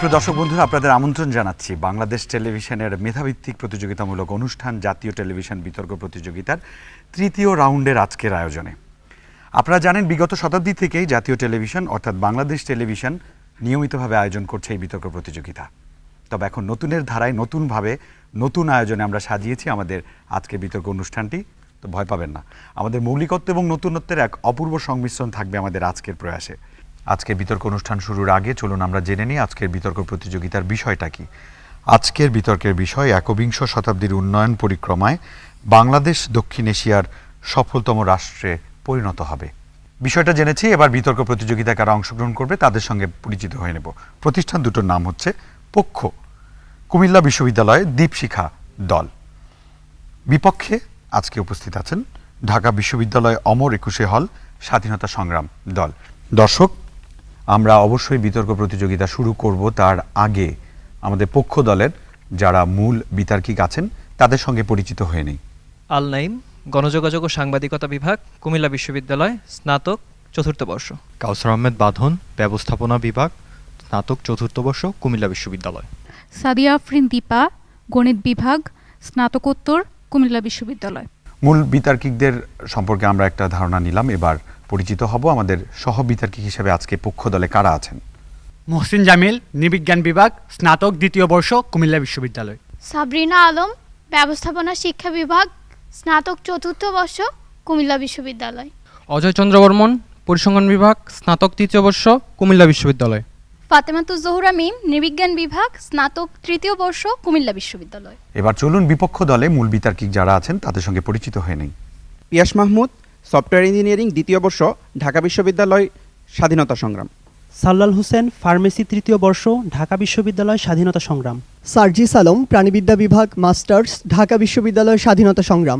সুপ্রিয় দর্শক বন্ধুরা, আপনাদের আমন্ত্রণ জানাচ্ছি বাংলাদেশ টেলিভিশনের মেধাভিত্তিক প্রতিযোগিতামূলক অনুষ্ঠান জাতীয় টেলিভিশন বিতর্ক প্রতিযোগিতার তৃতীয় রাউন্ডের আজকের আয়োজনে। আপনারা জানেন বিগত শতাব্দী থেকেই জাতীয় টেলিভিশন অর্থাৎ বাংলাদেশ টেলিভিশন নিয়মিতভাবে আয়োজন করছে এই বিতর্ক প্রতিযোগিতা। তবে এখন নতুনের ধারায় নতুনভাবে নতুন আয়োজনে আমরা সাজিয়েছি আমাদের আজকের বিতর্ক অনুষ্ঠানটি। তো ভয় পাবেন না, আমাদের মৌলিকত্ব এবং নতুনত্বের এক অপূর্ব সংমিশ্রণ থাকবে আমাদের আজকের প্রয়াসে। আজকের বিতর্ক অনুষ্ঠান শুরুর আগে চলুন আমরা জেনে নিই আজকের বিতর্ক প্রতিযোগিতার বিষয়টা কি। আজকের বিতর্কের বিষয় একবিংশ শতাব্দীর উন্নয়ন পরিক্রমায় বাংলাদেশ দক্ষিণ এশিয়ার সফলতম রাষ্ট্রে পরিণত হবে। বিষয়টা জেনেছি, এবার বিতর্ক প্রতিযোগিতায় কারা অংশগ্রহণ করবে তাদের সঙ্গে পরিচিত হয়ে নেব। প্রতিষ্ঠান দুটোর নাম হচ্ছে পক্ষ কুমিল্লা বিশ্ববিদ্যালয় দীপশিখা দল, বিপক্ষে আজকে উপস্থিত আছেন ঢাকা বিশ্ববিদ্যালয় অমর একুশে হল স্বাধীনতা সংগ্রাম দল। দর্শক, আমরা অবশ্যই বিতর্ক প্রতিযোগিতা শুরু করব তার আগে আমাদের পক্ষ দলের যারা মূল বিতার্কিক আছেন তাদের সঙ্গে পরিচিত হয়ে নেই। আল নাইম, গণযোগাযোগ ও সাংবাদিকতা বিভাগ, কুমিল্লা বিশ্ববিদ্যালয়, স্নাতক, চতুর্থ বর্ষ। কাউসার আহমেদ বাঁধন, ব্যবস্থাপনা বিভাগ, স্নাতক, চতুর্থ বর্ষ, কুমিল্লা বিশ্ববিদ্যালয়। সাদিয়া আফরিন দীপা, গণিত বিভাগ, স্নাতকোত্তর, কুমিল্লা বিশ্ববিদ্যালয়। মূল বিতার্কিকদের সম্পর্কে আমরা একটা ধারণা নিলাম, এবার পরিচিত হব আমাদের সহ বিতার্কিক হিসেবে আজকে পক্ষ দলে কারা আছেন। মহসিন জামিল, নৃবিজ্ঞান বিভাগ, স্নাতক, দ্বিতীয় বর্ষ, কুমিল্লা বিশ্ববিদ্যালয়। সাবরিনা আলম, ব্যবস্থাপনা শিক্ষা বিভাগ, স্নাতক, চতুর্থ বর্ষ, কুমিল্লা বিশ্ববিদ্যালয়। অজয় চন্দ্র বর্মন, পরিসংখ্যান বিভাগ, স্নাতক, তৃতীয় বর্ষ, কুমিল্লা বিশ্ববিদ্যালয়। ফাতেমাতুজ জোহরা মিম, নৃবিজ্ঞান বিভাগ, স্নাতক, তৃতীয় বর্ষ, কুমিল্লা বিশ্ববিদ্যালয়। এবার চলুন বিপক্ষ দলে মূল বিতার্কিক যারা আছেন তাদের সঙ্গে পরিচিত হয়ে নেই। পিয়াস মাহমুদ, সফটওয়্যার ইঞ্জিনিয়ারিং, দ্বিতীয় বর্ষ, ঢাকা বিশ্ববিদ্যালয় স্বাধীনতা সংগ্রাম। সাল্লাল হোসেন, ফার্মেসি, তৃতীয় বর্ষ, ঢাকা বিশ্ববিদ্যালয় স্বাধীনতা সংগ্রাম। সার্জিস আলম, প্রাণীবিদ্যা বিভাগ, মাস্টার্স, ঢাকা বিশ্ববিদ্যালয় স্বাধীনতা সংগ্রাম।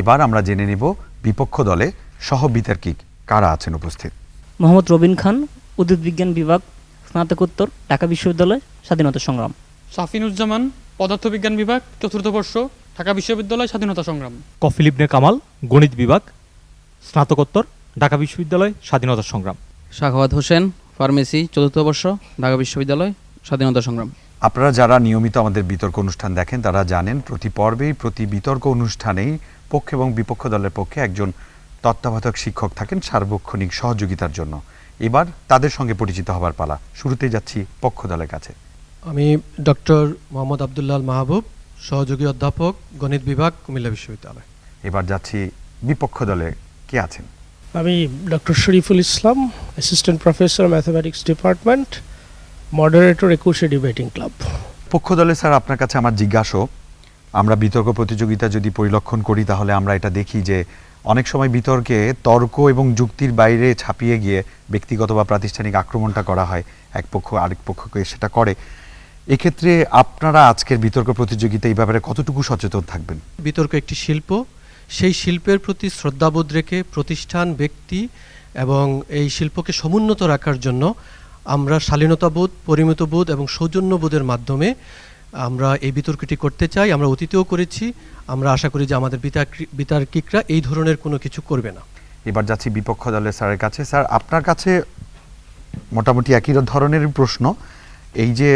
এবার আমরা জেনে নেব বিপক্ষ দলে সহ বিতার্কিক কারা আছেন উপস্থিত। মোহাম্মদ রবিন খান, উদ্ভিদ বিজ্ঞান বিভাগ, স্নাতকোত্তর, ঢাকা বিশ্ববিদ্যালয় স্বাধীনতা সংগ্রাম। সাফিনুজ্জামান, পদার্থবিজ্ঞান বিভাগ, চতুর্থ বর্ষ, ঢাকা বিশ্ববিদ্যালয় স্বাধীনতা সংগ্রাম। কফিল ইবনে কামাল, গণিত বিভাগ, স্নাতকোত্তর, ঢাকা বিশ্ববিদ্যালয় স্বাধীনতা সংগ্রাম। শাখাওয়াত হোসেন, ফার্মেসি, চতুর্থ বর্ষ, ঢাকা বিশ্ববিদ্যালয় স্বাধীনতা সংগ্রাম। আপনারা যারা নিয়মিত আমাদের বিতর্ক অনুষ্ঠান দেখেন তারা জানেন প্রতি পর্বেই প্রতি বিতর্ক অনুষ্ঠানেই পক্ষ এবং বিপক্ষ দলের পক্ষে একজন তত্ত্বাবধায়ক শিক্ষক থাকেন সার্বক্ষণিক সহযোগিতার জন্য। এবার তাদের সঙ্গে পরিচিত হবার পালা। শুরুতেই যাচ্ছি পক্ষ দলের কাছে। আমি ডক্টর মোহাম্মদ আবদুল্লাহ মাহবুব, সহযোগী অধ্যাপক, গণিত বিভাগ, কুমিল্লা বিশ্ববিদ্যালয়। এবার যাচ্ছি বিপক্ষ দলে কে আছেন। আমি doctor Shariful Islam, assistant professor, mathematics department, moderator, Ekushey debating club. পক্ষ দলে স্যার আপনার কাছে আমার জিজ্ঞাসা, আমরা বিতর্ক প্রতিযোগিতা যদি পরিলক্ষণ করি তাহলে আমরা এটা দেখি যে অনেক সময় বিতর্কে তর্ক এবং যুক্তির বাইরে ছাপিয়ে গিয়ে ব্যক্তিগত বা প্রাতিষ্ঠানিক আক্রমণটা করা হয়, এক পক্ষ আরেক পক্ষকে সেটা করে। এক্ষেত্রে আপনারা আজকের বিতর্ক প্রতিযোগিতা এই ব্যাপারে কতটুকু সচেতন থাকবেন? বিতর্ক একটি শিল্প, সেই শিল্পের প্রতি শ্রদ্ধাবোধ রেখে প্রতিষ্ঠান, ব্যক্তি এবং এই শিল্পকে সমুন্নত রাখার জন্য আমরা শালীনতাবোধ, পরিমিতবোধ এবং সৌজন্যবোধের মাধ্যমে আমরা এই বিতর্কটি করতে চাই। আমরা অতীতেও করেছি, আমরা আশা করি যে আমাদের বিতার্কিকরা এই ধরনের কোনো কিছু করবে না। এবার যাচ্ছি বিপক্ষ দলের স্যারের কাছে। স্যার, আপনার কাছে মোটামুটি একই ধরনের প্রশ্ন। এই যে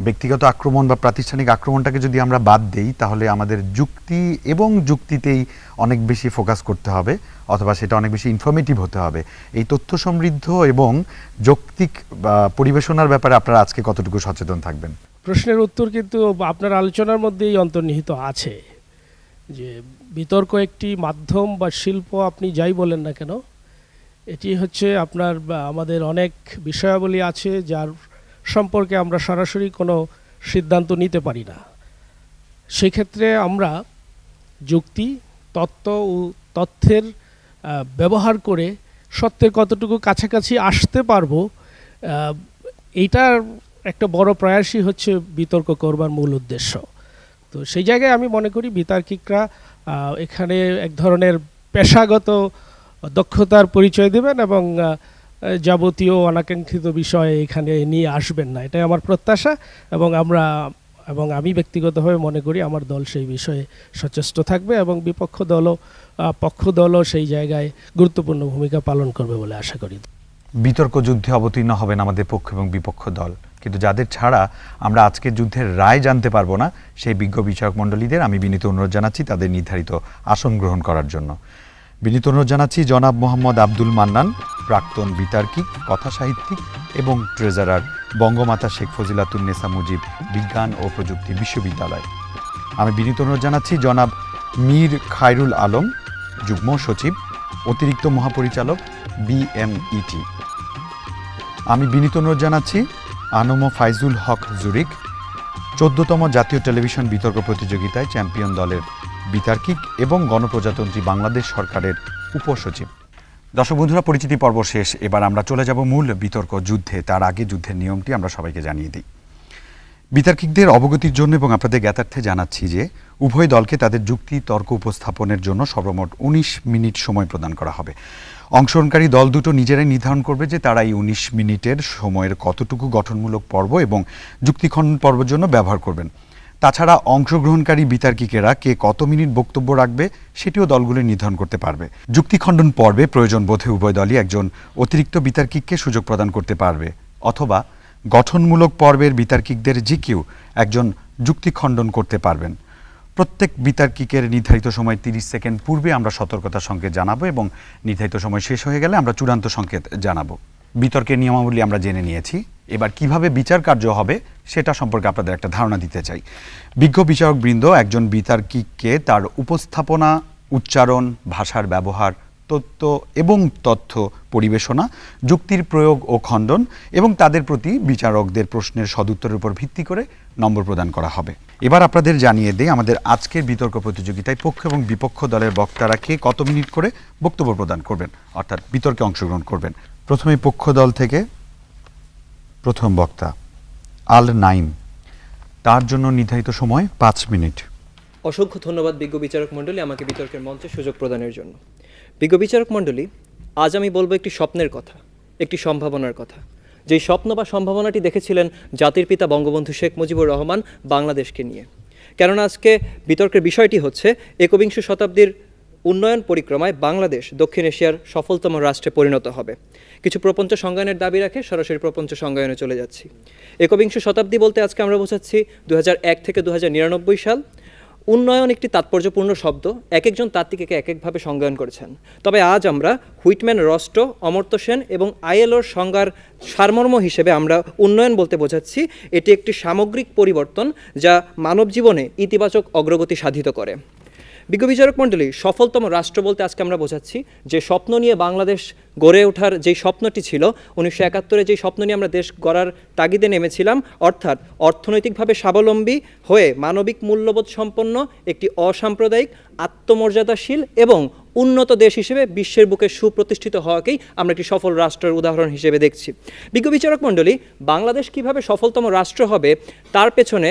ব্যক্তিগত আক্রমণ বা প্রাতিষ্ঠানিক আক্রমণটাকে যদি আমরা বাদ দেই তাহলে আমাদের যুক্তি এবং যুক্তিতেই অনেক বেশি ফোকাস করতে হবে, অথবা সেটা অনেক বেশি ইনফরমেটিভ হতে হবে। এই তথ্য সমৃদ্ধ এবং যৌক্তিক পরিবেশনার ব্যাপারে আপনারা আজকে কতটুকু সচেতন থাকবেন? প্রশ্নের উত্তর কিন্তু আপনার আলোচনার মধ্যেই অন্তর্নিহিত আছে যে বিতর্ক একটি মাধ্যম বা শিল্প, আপনি যাই বলেন না কেন, এটি হচ্ছে আপনার আমাদের অনেক বিষয়াবলী আছে যার সম্পর্কে আমরা সরাসরি কোনো সিদ্ধান্ত নিতে পারি না। সেক্ষেত্রে আমরা যুক্তি, তত্ত্ব ও তথ্যের ব্যবহার করে সত্যের কতটুকু কাছাকাছি আসতে পারবো, এইটার একটা বড় প্রয়াসই হচ্ছে বিতর্ক করবার মূল উদ্দেশ্য। তো সেই জায়গায় আমি মনে করি বিতার্কিকরা এখানে এক ধরনের পেশাগত দক্ষতার পরিচয় দেবেন এবং যাবতীয় অনাকাঙ্ক্ষিত বিষয় এখানে নিয়ে আসবেন না, এটাই আমার প্রত্যাশা। এবং আমি ব্যক্তিগতভাবে মনে করি আমার দল সেই বিষয়ে সচেষ্ট থাকবে এবং বিপক্ষ দলও পক্ষ দলও সেই জায়গায় গুরুত্বপূর্ণ ভূমিকা পালন করবে বলে আশা করি। বিতর্ক যুদ্ধে অবতীর্ণ হবেন আমাদের পক্ষ এবং বিপক্ষ দল, কিন্তু যাদের ছাড়া আমরা আজকের যুদ্ধের রায় জানতে পারবো না, সেই বিজ্ঞ বিচারক মণ্ডলীদের আমি বিনীত অনুরোধ জানাচ্ছি তাদের নির্ধারিত আসন গ্রহণ করার জন্য। বিনীত অনুরোধ জানাচ্ছি জনাব মোহাম্মদ আব্দুল মান্নান, প্রাক্তন বিতার্কিক, কথা সাহিত্যিক এবং ট্রেজারার, বঙ্গমাতা শেখ ফজিলাতুন্নেসা মুজিব বিজ্ঞান ও প্রযুক্তি বিশ্ববিদ্যালয়। আমি বিনীত অনুরোধ জানাচ্ছি জনাব মীর খায়রুল আলম, যুগ্ম সচিব, অতিরিক্ত মহাপরিচালক, বিএমইটি। আমি বিনীত অনুরোধ জানাচ্ছি আনম ফাইজুল হক জুরিক, 14তম জাতীয় টেলিভিশন বিতর্ক প্রতিযোগিতায় চ্যাম্পিয়ন দলের বিতার্কিক এবং গণপ্রজাতন্ত্রী বাংলাদেশ সরকারের উপসচিব। দর্শক বন্ধুরা, পরিচিতি পর্ব শেষ, এবার আমরা চলে যাব মূল বিতর্ক যুদ্ধে। তার আগে যুদ্ধের নিয়মটি আমরা সবাইকে জানিয়ে দিই। বিতার্কিকদের অবগতির জন্য এবং আপনাদের জ্ঞাতার্থে জানাচ্ছি যে উভয় দলকে তাদের যুক্তি তর্ক উপস্থাপনের জন্য সর্বমোট 19 মিনিট সময় প্রদান করা হবে। অংশগ্রহণকারী দল দুটো নিজেরাই নির্ধারণ করবে যে তারা এই 19 মিনিটের সময়ের কতটুকু গঠনমূলক পর্ব এবং যুক্তিখণ্ডন পর্বের জন্য ব্যবহার করবেন। তাছাড়া অংশগ্রহণকারী বিতার্কিকেরা কে কত মিনিট বক্তব্য রাখবে সেটিও দলগুলো নির্ধারণ করতে পারবে। যুক্তিখণ্ডন পর্বে প্রয়োজন বোধে উভয় দলই একজন অতিরিক্ত বিতার্কিককে সুযোগ প্রদান করতে পারবে, অথবা গঠনমূলক পর্বের বিতার্কিকদের যে কেউ একজন যুক্তিখণ্ডন করতে পারবেন। প্রত্যেক বিতার্কিকের নির্ধারিত সময় 30 সেকেন্ড পূর্বে আমরা সতর্কতার সংকেত জানাবো এবং নির্ধারিত সময় শেষ হয়ে গেলে আমরা চূড়ান্ত সংকেত জানাবো। বিতর্কের নিয়মাবলী আমরা জেনে নিয়েছি, এবার কিভাবে বিচার কার্য হবে সেটা সম্পর্কে আপনাদের একটা ধারণা দিতে চাই। বিজ্ঞ বিচারকবৃন্দ একজন বিতার্কিককে তার উপস্থাপনা, উচ্চারণ, ভাষার ব্যবহার, তথ্য এবং তথ্য পরিবেশনা, যুক্তির প্রয়োগ ও খণ্ডন এবং তাদের প্রতি বিচারকদের প্রশ্নের সদুত্তরের উপর ভিত্তি করে নম্বর প্রদান করা হবে। এবার আপনাদের জানিয়ে দেই আমাদের আজকের বিতর্ক প্রতিযোগিতায় পক্ষ এবং বিপক্ষ দলের বক্তারা কে কত মিনিট করে বক্তব্য প্রদান করবেন, অর্থাৎ বিতর্কে অংশগ্রহণ করবেন। প্রথমে পক্ষ দল থেকে প্রথম বক্তা আল নাইম, তার জন্য নির্ধারিত সময় 5 মিনিট। অসংখ্য ধন্যবাদ বিজ্ঞ বিচারক মণ্ডলী আমাকে বিতর্কের মঞ্চে সুযোগ প্রদানের জন্য। বিজ্ঞ বিচারক মণ্ডলী, আজ আমি বলবো একটি স্বপ্নের কথা, একটি সম্ভাবনার কথা। যেই স্বপ্ন বা সম্ভাবনাটি দেখেছিলেন জাতির পিতা বঙ্গবন্ধু শেখ মুজিবুর রহমান বাংলাদেশকে নিয়ে। কেননা আজকে বিতর্কের বিষয়টি হচ্ছে একবিংশ শতাব্দীর উন্নয়ন পরিক্রমায় বাংলাদেশ দক্ষিণ এশিয়ার সফলতম রাষ্ট্রে পরিণত হবে। কিছু প্রপঞ্চ সংজ্ঞানের দাবি রাখে সরাসরি প্রপঞ্চ সংজ্ঞায়নে চলে যাচ্ছি। একবিংশ শতাব্দী বলতে আজকে আমরা বোঝাচ্ছি 2001 থেকে 2099 সাল। উন্নয়ন একটি তাৎপর্যপূর্ণ শব্দ, এক একজন তাত্ত্বিক একে এক একভাবে সংজ্ঞায়ন করেছেন। তবে আজ আমরা হুইটম্যান, রস্টো, অমর্ত্য সেন এবং আইএলওর সংজ্ঞার সারমর্ম হিসেবে আমরা উন্নয়ন বলতে বোঝাচ্ছি এটি একটি সামগ্রিক পরিবর্তন যা মানব জীবনে ইতিবাচক অগ্রগতি সাধিত করে। বিজ্ঞ বিচারক মণ্ডলী, সফলতম রাষ্ট্র বলতে আজকে আমরা বোঝাচ্ছি যে স্বপ্ন নিয়ে বাংলাদেশ গড়ে ওঠার যেই স্বপ্নটি ছিল, 1971-এ যেই স্বপ্ন নিয়ে আমরা দেশ গড়ার তাগিদে নেমেছিলাম, অর্থাৎ অর্থনৈতিকভাবে স্বাবলম্বী হয়ে মানবিক মূল্যবোধ সম্পন্ন একটি অসাম্প্রদায়িক, আত্মমর্যাদাশীল এবং উন্নত দেশ হিসেবে বিশ্বের বুকে সুপ্রতিষ্ঠিত হওয়াকেই আমরা একটি সফল রাষ্ট্রের উদাহরণ হিসেবে দেখছি। বিজ্ঞ বিচারক মণ্ডলী, বাংলাদেশ কিভাবে সফলতম রাষ্ট্র হবে তার পেছনে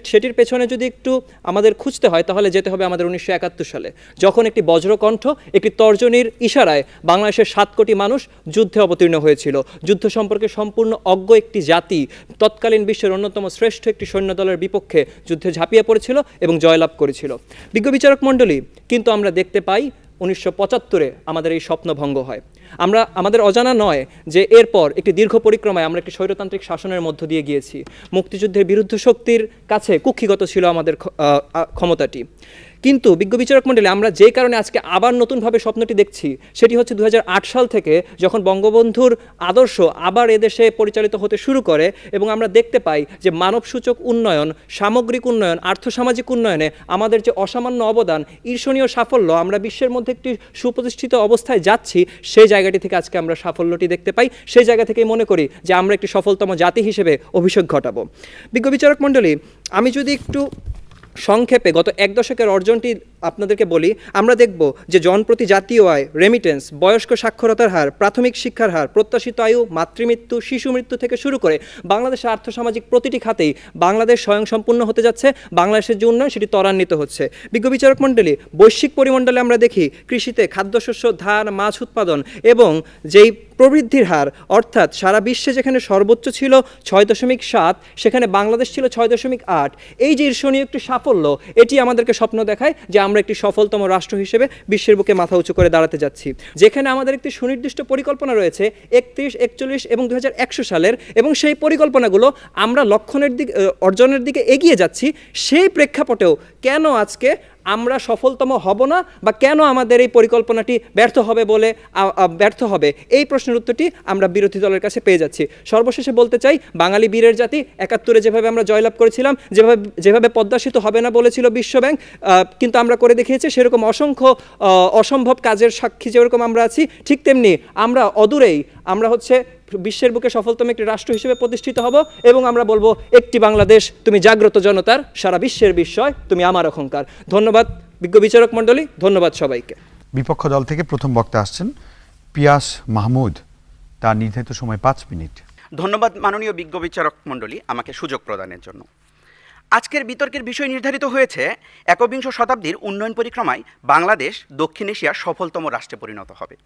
সেটির পেছনে যদি একটু আমাদের খুঁজতে হয় তাহলে যেতে হবে আমাদের 1971 সালে, যখন একটি বজ্রকণ্ঠ, একটি তর্জনীর ইশারায় বাংলাদেশের 7 কোটি মানুষ যুদ্ধে অবতীর্ণ হয়েছিল। যুদ্ধ সম্পর্কে সম্পূর্ণ অজ্ঞ একটি জাতি তৎকালীন বিশ্বের অন্যতম শ্রেষ্ঠ একটি সৈন্যদলের বিপক্ষে যুদ্ধে ঝাঁপিয়ে পড়েছিল এবং জয়লাভ করেছিল। বিজ্ঞ বিচারক মণ্ডলী, কিন্তু আমরা দেখতে পাই 1975-এ আমাদের এই স্বপ্ন ভঙ্গ হয়। আমাদের অজানা নয় যে এরপর একটি দীর্ঘ পরিক্রমায় আমরা একটি স্বৈরতান্ত্রিক শাসনের মধ্য দিয়ে গিয়েছি। মুক্তিযুদ্ধের বিরুদ্ধ শক্তির কাছে কুক্ষিগত ছিল আমাদের ক্ষমতাটি। কিন্তু বিজ্ঞ বিচারক মণ্ডলী, আমরা যে কারণে আজকে আবার নতুনভাবে স্বপ্নটি দেখছি সেটি হচ্ছে 2008 সাল থেকে যখন বঙ্গবন্ধুর আদর্শ আবার এদেশে পরিচালিত হতে শুরু করে এবং আমরা দেখতে পাই যে মানবসূচক উন্নয়ন, সামগ্রিক উন্নয়ন, আর্থসামাজিক উন্নয়নে আমাদের যে অসামান্য অবদান, ঈর্ষণীয় সাফল্য, আমরা বিশ্বের মধ্যে একটি সুপ্রতিষ্ঠিত অবস্থায় যাচ্ছি, সেই জায়গাটি থেকে আজকে আমরা সাফল্যটি দেখতে পাই। সেই জায়গা থেকেই মনে করি যে আমরা একটি সফলতম জাতি হিসেবে অভিষেক ঘটাবো। বিজ্ঞ বিচারক মণ্ডলী, আমি যদি একটু সংক্ষেপে গত 1 দশকের অর্জনটি আপনাদেরকে বলি, আমরা দেখব যে জনপ্রতি জাতীয় আয়, রেমিটেন্স, বয়স্ক সাক্ষরতার হার, প্রাথমিক শিক্ষার হার, প্রত্যাশিত আয়ু, মাতৃমৃত্যু, শিশু মৃত্যু থেকে শুরু করে বাংলাদেশের আর্থসামাজিক প্রতিটি খাতেই বাংলাদেশ স্বয়ংসম্পূর্ণ হতে যাচ্ছে। বাংলাদেশের যে উন্নয়ন সেটি ত্বরান্বিত হচ্ছে। বিজ্ঞ বিচারক মণ্ডলী, বৈশ্বিক পরিমণ্ডলে আমরা দেখি কৃষিতে খাদ্যশস্য, ধান, মাছ উৎপাদন এবং যেই প্রবৃদ্ধির হার, অর্থাৎ সারা বিশ্বে যেখানে সর্বোচ্চ ছিল 6.7, সেখানে বাংলাদেশ ছিল 6.8। এই যে ঈর্ষণীয় একটি সাফল্য, সাফল্য, এটি আমাদেরকে স্বপ্ন দেখায় যে আমরা একটি সফলতম রাষ্ট্র হিসেবে বিশ্বের বুকে মাথা উঁচু করে দাঁড়াতে যাচ্ছি, যেখানে আমাদের একটি সুনির্দিষ্ট পরিকল্পনা রয়েছে 31, 41 এবং 2100 সালের, এবং সেই পরিকল্পনাগুলো আমরা অর্জনের দিকে এগিয়ে যাচ্ছি। সেই প্রেক্ষাপটেও কেন আজকে আমরা সফলতম হব না, বা কেন আমাদের এই পরিকল্পনাটি ব্যর্থ হবে, এই প্রশ্নের উত্তরটি আমরা বিরোধী দলের কাছে পেয়ে যাচ্ছি। সর্বশেষে বলতে চাই, বাঙালি বীরের জাতি, 71-এ যেভাবে আমরা জয়লাভ করেছিলাম, যেভাবে পদ্মা সেতু হবে না বলেছিল বিশ্বব্যাংক, কিন্তু আমরা করে দেখিয়েছি, সেরকম অসংখ্য অসম্ভব কাজের সাক্ষী যেরকম আমরা আছি, ঠিক তেমনি আমরা অদূরেই আমরা বিশ্বের বুকে সফলতম একটি রাষ্ট্র হিসেবে প্রতিষ্ঠিত হব, এবং আমরা বলবো, একটি বাংলাদেশ, তুমি জাগ্রত জনতার, সারা বিশ্বের বিস্ময়, তুমি আমার অহংকার। ধন্যবাদ বিজ্ঞ বিচারক মণ্ডলী, ধন্যবাদ সবাইকে। বিপক্ষ দল থেকে প্রথম বক্তা আসছেন পিয়াস মাহমুদ, তার নির্ধারিত সময় 5 মিনিট। ধন্যবাদ মাননীয় বিজ্ঞ বিচারক মণ্ডলী আমাকে সুযোগ প্রদানের জন্য। আজকের বিতর্কের বিষয় নির্ধারিত হয়েছে 21 শতাব্দীর উন্নয়ন পরিক্রমায় বাংলাদেশ দক্ষিণ এশিয়ার সফলতম রাষ্ট্রে পরিণত হবে।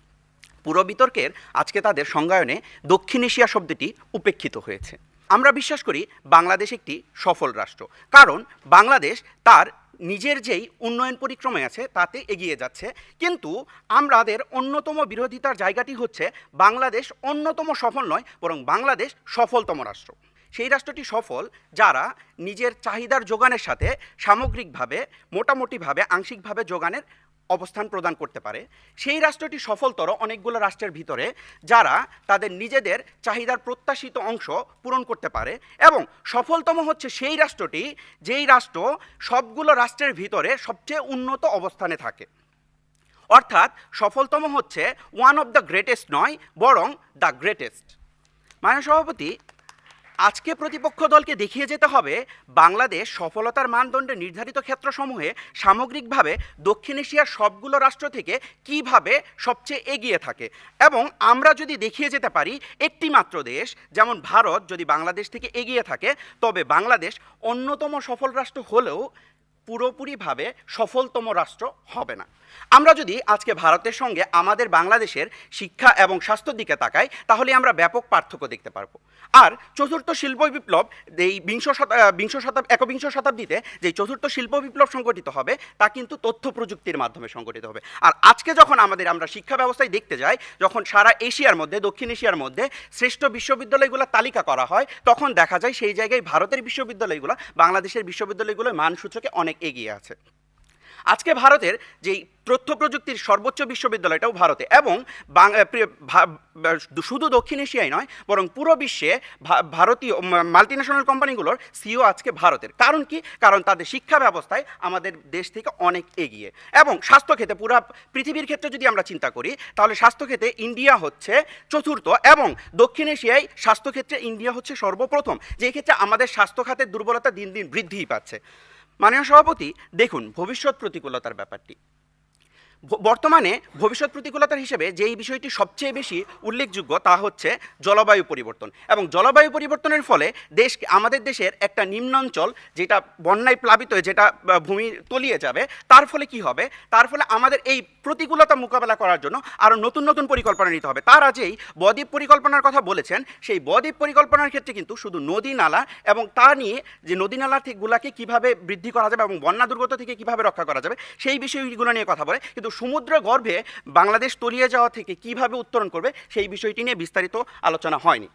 পুরো বিতর্কের আজকে তাদের সংজ্ঞায়নে দক্ষিণ এশিয়া শব্দটি উপেক্ষিত হয়েছে। আমরা বিশ্বাস করি বাংলাদেশ একটি সফল রাষ্ট্র, কারণ বাংলাদেশ তার নিজের যেই উন্নয়ন পরিক্রমায় আছে তাতে এগিয়ে যাচ্ছে, কিন্তু আমাদের অন্যতম বিরোধিতার জায়গাটি হচ্ছে বাংলাদেশ অন্যতম সফল নয়, বরং বাংলাদেশ সফলতম রাষ্ট্র। সেই রাষ্ট্রটি সফল যারা নিজের চাহিদার যোগানের সাথে সামগ্রিকভাবে, মোটামুটিভাবে, আংশিকভাবে যোগানের অবস্থান প্রদান করতে পারে। সেই রাষ্ট্রটি সফলতর অনেকগুলো রাষ্ট্রের ভিতরে যারা তাদের নিজেদের চাহিদার প্রত্যাশিত অংশ পূরণ করতে পারে, এবং সফলতম হচ্ছে সেই রাষ্ট্রটি যেই রাষ্ট্র সবগুলো রাষ্ট্রের ভিতরে সবচেয়ে উন্নত অবস্থানে থাকে। অর্থাৎ সফলতম হচ্ছে ওয়ান অফ দ্য গ্রেটেস্ট নয়, বরং দ্য গ্রেটেস্ট। মাননীয় সভাপতি, আজকে প্রতিপক্ষ দলকে দেখিয়ে যেতে হবে বাংলাদেশ সফলতার মানদণ্ডে নির্ধারিত ক্ষেত্রসমূহে সামগ্রিকভাবে দক্ষিণ এশিয়ার সবগুলো রাষ্ট্র থেকে কিভাবে সবচেয়ে এগিয়ে থাকে, এবং আমরা যদি দেখিয়ে যেতে পারি একটি মাত্র দেশ যেমন ভারত যদি বাংলাদেশ থেকে এগিয়ে থাকে, তবে বাংলাদেশ অন্যতম সফল রাষ্ট্র হলেও পুরোপুরিভাবে সফলতম রাষ্ট্র হবে না। আমরা যদি আজকে ভারতের সঙ্গে আমাদের বাংলাদেশের শিক্ষা এবং স্বাস্থ্যের দিকে তাকাই, তাহলে আমরা ব্যাপক পার্থক্য দেখতে পারবো। আর চতুর্থ শিল্প বিপ্লব, এই 21 শতাব্দীতে যে চতুর্থ শিল্প বিপ্লব সংগঠিত হবে, তা কিন্তু তথ্য প্রযুক্তির মাধ্যমে সংগঠিত হবে। আর আজকে যখন আমরা শিক্ষা ব্যবস্থায় দেখতে যাই, যখন সারা এশিয়ার মধ্যে, দক্ষিণ এশিয়ার মধ্যে শ্রেষ্ঠ বিশ্ববিদ্যালয়গুলোর তালিকা করা হয়, তখন দেখা যায় সেই জায়গায় ভারতের বিশ্ববিদ্যালয়গুলো বাংলাদেশের বিশ্ববিদ্যালয়গুলোর মান সূচকে অনেক এগিয়ে আছে। আজকে ভারতের যেই তথ্য প্রযুক্তির সর্বোচ্চ বিশ্ববিদ্যালয়টাও ভারতে, এবং শুধু দক্ষিণ এশিয়ায় নয়, বরং পুরো বিশ্বে ভারতীয় মাল্টিন্যাশনাল কোম্পানিগুলোর সিইও আজকে ভারতের। কারণ কি? কারণ তাদের শিক্ষা ব্যবস্থায় আমাদের দেশ থেকে অনেক এগিয়ে। এবং স্বাস্থ্যক্ষেত্রে, পুরো পৃথিবীর ক্ষেত্রে যদি আমরা চিন্তা করি, তাহলে স্বাস্থ্যক্ষেত্রে ইন্ডিয়া হচ্ছে চতুর্থ, এবং দক্ষিণ এশিয়ায় স্বাস্থ্যক্ষেত্রে ইন্ডিয়া হচ্ছে সর্বপ্রথম, যেই ক্ষেত্রে আমাদের স্বাস্থ্য খাতের দুর্বলতা দিন দিন বৃদ্ধিই পাচ্ছে। মাননীয় সভাপতি, দেখুন ভবিষ্যৎ প্রতিকূলতার ব্যাপারটি। বর্তমানে ভবিষ্যৎ প্রতিকূলতার হিসেবে যেই বিষয়টি সবচেয়ে বেশি উল্লেখযোগ্য তা হচ্ছে জলবায়ু পরিবর্তন। এবং জলবায়ু পরিবর্তনের ফলে আমাদের দেশের একটা নিম্নাঞ্চল যেটা বন্যায় প্লাবিত হয়ে যেটা ভূমি তলিয়ে যাবে, তার ফলে কি হবে? তার ফলে আমাদের এই প্রতিকূলতা মোকাবেলা করার জন্য আরও নতুন নতুন পরিকল্পনা নিতে হবে। তার আজই বদ্বীপ পরিকল্পনার কথা বলেছেন। সেই বদ্বীপ পরিকল্পনার ক্ষেত্রে কিন্তু শুধু নদী নালা এবং তা নিয়ে যে নদী নালাগুলোকে কীভাবে বৃদ্ধি করা যাবে এবং বন্যা দুর্গত থেকে কীভাবে রক্ষা করা যাবে সেই বিষয়গুলো নিয়ে কথা বলে, কিন্তু সমুদ্র গর্ভে বাংলাদেশ তলিয়ে যাওয়া থেকে কিভাবে উত্তরণ করবে সেই বিষয়টি নিয়ে বিস্তারিত আলোচনা হয়নি।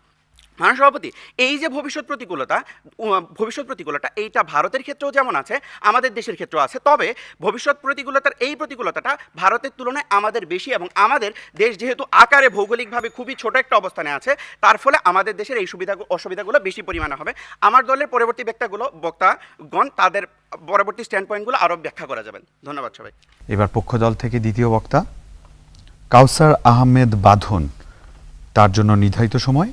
মাননীয় সভাপতি, এই যে ভবিষ্যৎ প্রতিকূলতা এইটা ভারতের ক্ষেত্রেও যেমন আছে, আমাদের দেশের ক্ষেত্রেও আছে। তবে ভবিষ্যৎ প্রতিকূলতাটা ভারতের তুলনায় আমাদের বেশি, এবং আমাদের দেশ যেহেতু আকারে ভৌগোলিকভাবে খুবই ছোট একটা অবস্থানে আছে, তার ফলে আমাদের দেশের এই অসুবিধাগুলো বেশি পরিমাণে হবে। আমার দলের পরবর্তী বক্তাগণ তাদের পরবর্তী স্ট্যান্ড পয়েন্টগুলো আরও ব্যাখ্যা করা যাবেন। ধন্যবাদ সবাই। এবার পক্ষ দল থেকে দ্বিতীয় বক্তা কাউসার আহমেদ বাঁধন, তার জন্য নির্ধারিত সময়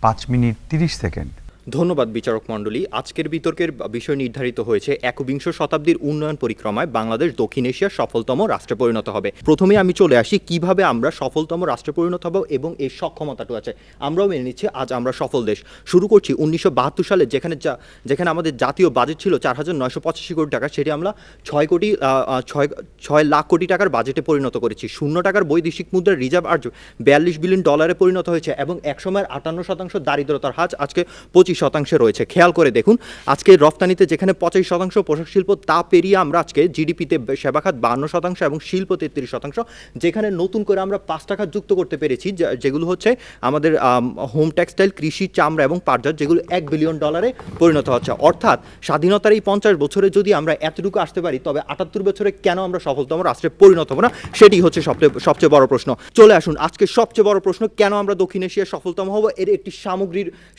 5 মিনিট 30 সেকেন্ড। ধন্যবাদ বিচারক মণ্ডলী। আজকের বিতর্কের বিষয় নির্ধারিত হয়েছে 21 শতাব্দীর উন্নয়ন পরিক্রমায় বাংলাদেশ দক্ষিণ এশিয়ার সফলতম রাষ্ট্রে পরিণত হবে। প্রথমে আমি চলে আসি কিভাবে আমরা সফলতম রাষ্ট্রে পরিণত হব এবং এর সক্ষমতাটু আছে। আমরাও মেনে নিচ্ছি আজ আমরা সফল দেশ। শুরু করছি 1972 সালে, যেখানে আমাদের জাতীয় বাজেট ছিল 4,985 কোটি টাকা, সেটি আমরা 6 লাখ কোটি টাকার বাজেটে পরিণত করেছি। 0 টাকার বৈদেশিক মুদ্রার রিজার্ভ আজ $42 বিলিয়ন পরিণত হয়েছে, এবং একসময়ের 58% দারিদ্রতার হার আজকে 25 শতাংশে রয়েছে। খেয়াল করে দেখুন, আজকে রপ্তানিতে যেখানে 85% পোশাক শিল্প, তা পেরিয়ে আমরা আজকে জিডিপিতে সেবা খাত 52% এবং শিল্প 33%, যেখানে নতুন করে আমরা 5টা খাত যুক্ত করতে পেরেছি, যেগুলো হচ্ছে আমাদের হোম টেক্সটাইল, কৃষি, চামড়া এবং পাটজাত, যেগুলো $1 বিলিয়ন পরিণত হচ্ছে। অর্থাৎ স্বাধীনতার এই 50 বছরে যদি আমরা এতটুকু আসতে পারি, তবে 78 বছরে কেন আমরা সফলতম রাষ্ট্রে পরিণত হব না, সেটি হচ্ছে সবচেয়ে বড় প্রশ্ন। চলে আসুন, আজকে সবচেয়ে বড় প্রশ্ন, কেন আমরা দক্ষিণ এশিয়ার সফলতম হব, এর একটি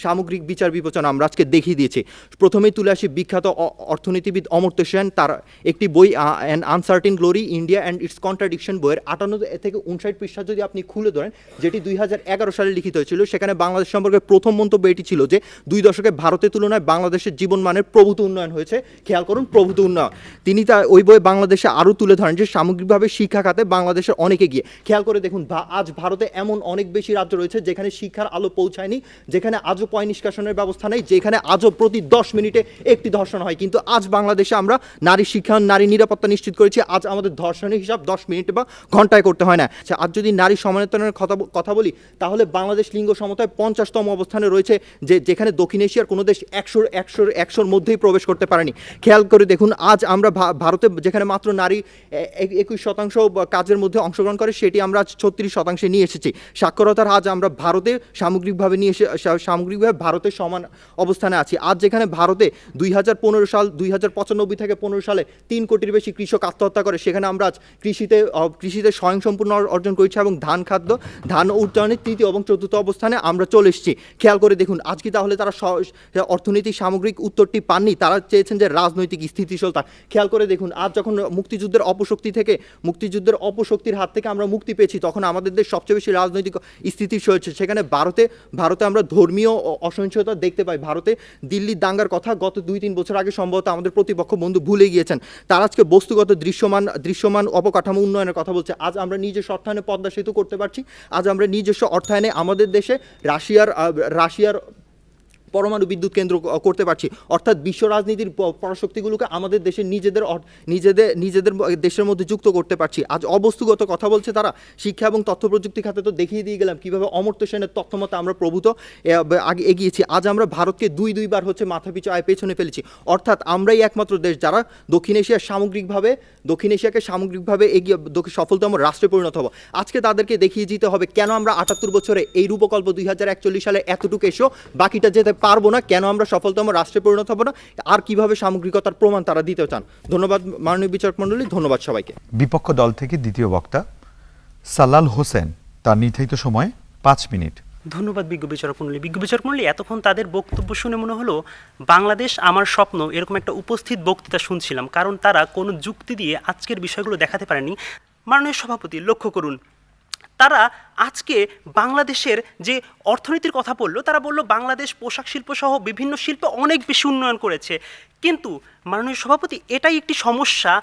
সামগ্রিক বিচার বিবেচনা আমরা আজকে দেখিয়ে দিয়েছি। প্রথমেই তুলে আসি বিখ্যাত অর্থনীতিবিদ অমর্ত্য সেন, তার একটি বই an uncertain glory, India and it's contradiction, বইয়ের 58 থেকে 59 পৃষ্ঠা যদি আপনি খুলে ধরেন, যেটি 2011 সালে লিখিত হয়েছিল, সেখানে বাংলাদেশ সম্পর্কে প্রথম মন্তব্য এটি ছিল যে 2 দশকে ভারতের তুলনায় বাংলাদেশের জীবনমানের প্রভূত উন্নয়ন হয়েছে। খেয়াল করুন, প্রভূত উন্নয়ন। তিনি ওই বইয়ে বাংলাদেশে আরও তুলে ধরেন যে সামগ্রিকভাবে শিক্ষা খাতে বাংলাদেশের অনেক এগিয়ে। খেয়াল করে দেখুন, আজ ভারতে এমন অনেক বেশি রাজ্য রয়েছে যেখানে শিক্ষার আলো পৌঁছায়নি, যেখানে আজও পয় নিষ্কাশনের ব্যবস্থা নেই, যেখানে আজও প্রতি 10 মিনিটে একটি ধর্ষণ হয়। কিন্তু আজ বাংলাদেশে আমরা নারী শিক্ষা, নারী নিরাপত্তা নিশ্চিত করেছি। আজ আমাদের ধর্ষণের হিসাব 10 মিনিটে বা ঘন্টায় করতে হয় না। আচ্ছা, আজ যদি নারী সমানতায়নের কথা বলি, তাহলে বাংলাদেশ লিঙ্গ সমতায় 50তম অবস্থানে রয়েছে, যেখানে দক্ষিণ এশিয়ার কোনো দেশ 100-র মধ্যেই প্রবেশ করতে পারেনি। খেয়াল করে দেখুন, আজ আমরা ভারতে যেখানে মাত্র নারী 21% কাজের মধ্যে অংশগ্রহণ করে, সেটি আমরা আজ 36% নিয়ে এসেছি। সাক্ষরতার আজ আমরা ভারতে সামগ্রিকভাবে ভারতের সমান অবস্থানে আছি। আজ যেখানে ভারতে 2095 থেকে 15 সালে 3 কোটির বেশি কৃষক আত্মহত্যা করে, সেখানে আমরা আজ কৃষিতে স্বয়ংসম্পূর্ণ অর্জন করেছি এবং ধান উৎপাদনে 3য় এবং 4র্থ অবস্থানে আমরা চলে এসেছি। খেয়াল করে দেখুন, আজকে তাহলে তারা অর্থনৈতিক সামগ্রিক উত্তরটি পাননি, তারা চেয়েছেন যে রাজনৈতিক স্থিতিশীলতা। খেয়াল করে দেখুন, আজ যখন মুক্তিযুদ্ধের অপশক্তির হাত থেকে আমরা মুক্তি পেয়েছি, তখন আমাদের দেশ সবচেয়ে বেশি রাজনৈতিক স্থিতিশীল হয়েছে। সেখানে ভারতে আমরা ধর্মীয় অসহিষ্ণুতা দেখতে পাই। ভারতে দিল্লির দাঙ্গার কথা গত 2-3 বছর আগে সম্ভবত আমাদের প্রতিপক্ষ বন্ধু ভুলে গিয়েছেন। তারা আজকে বস্তুগত দৃশ্যমান অবকাঠামো উন্নয়নের কথা বলছে। আজ আমরা নিজস্ব অর্থায়নে পদ্মা সেতু করতে পারছি। আজ আমরা নিজস্ব অর্থায়নে আমাদের দেশে রাশিয়ার পরমাণু বিদ্যুৎ কেন্দ্র করতে পারছি। অর্থাৎ বিশ্ব রাজনীতির পরাশক্তিগুলোকে আমাদের দেশে নিজেদের দেশের মধ্যে যুক্ত করতে পারছি। আজ অবস্তুগত কথা বলছে তারা। শিক্ষা এবং তথ্য প্রযুক্তি খাতে তো দেখিয়ে দিয়ে গেলাম কীভাবে অমর্ত্য সেনের তথ্যমতে আমরা প্রভূত আগে এগিয়েছি। আজ আমরা ভারতকে দুইবার হচ্ছে মাথাপিছু আয় পেছনে ফেলেছি। অর্থাৎ আমরাই একমাত্র দেশ যারা দক্ষিণ এশিয়াকে সামগ্রিকভাবে এগিয়ে সফলতম রাষ্ট্রে পরিণত হব। আজকে তাদেরকে দেখিয়ে দিতে হবে কেন আমরা 78 বছরে এই রূপকল্প 2041 সালে এতটুকু এসেও বাকিটা যেতে পারবো না, কেন আমরা সফলতম রাষ্ট্রে পরিণত হব না, আর কিভাবে সামগ্রিকতার প্রমাণ তারা দিতে চান। ধন্যবাদ মাননীয় বিচারক মণ্ডলী, ধন্যবাদ সবাইকে। বিপক্ষ দল থেকে দ্বিতীয় বক্তা সাল্লাল হোসেন, তার নির্ধারিত সময় 5 মিনিট। ধন্যবাদ বিজ্ঞ বিচারক মণ্ডলী। বিজ্ঞ বিচারক মণ্ডলী, এতক্ষণ তাদের বক্তব্য শুনে মনে হলো বাংলাদেশ আমার স্বপ্ন, এরকম একটা উপস্থিত বক্তৃতা শুনছিলাম, কারণ তারা কোনো যুক্তি দিয়ে আজকের বিষয়গুলো দেখাতে পারেনি। মাননীয় সভাপতি, লক্ষ্য করুন, তারা আজকে বাংলাদেশের যে অর্থনীতির কথা বললো, তারা বলল বাংলাদেশ পোশাক শিল্প সহ বিভিন্ন শিল্পে অনেক বেশি উন্নয়ন করেছে। কিন্তু মাননীয় সভাপতি, এটাই একটি সমস্যা।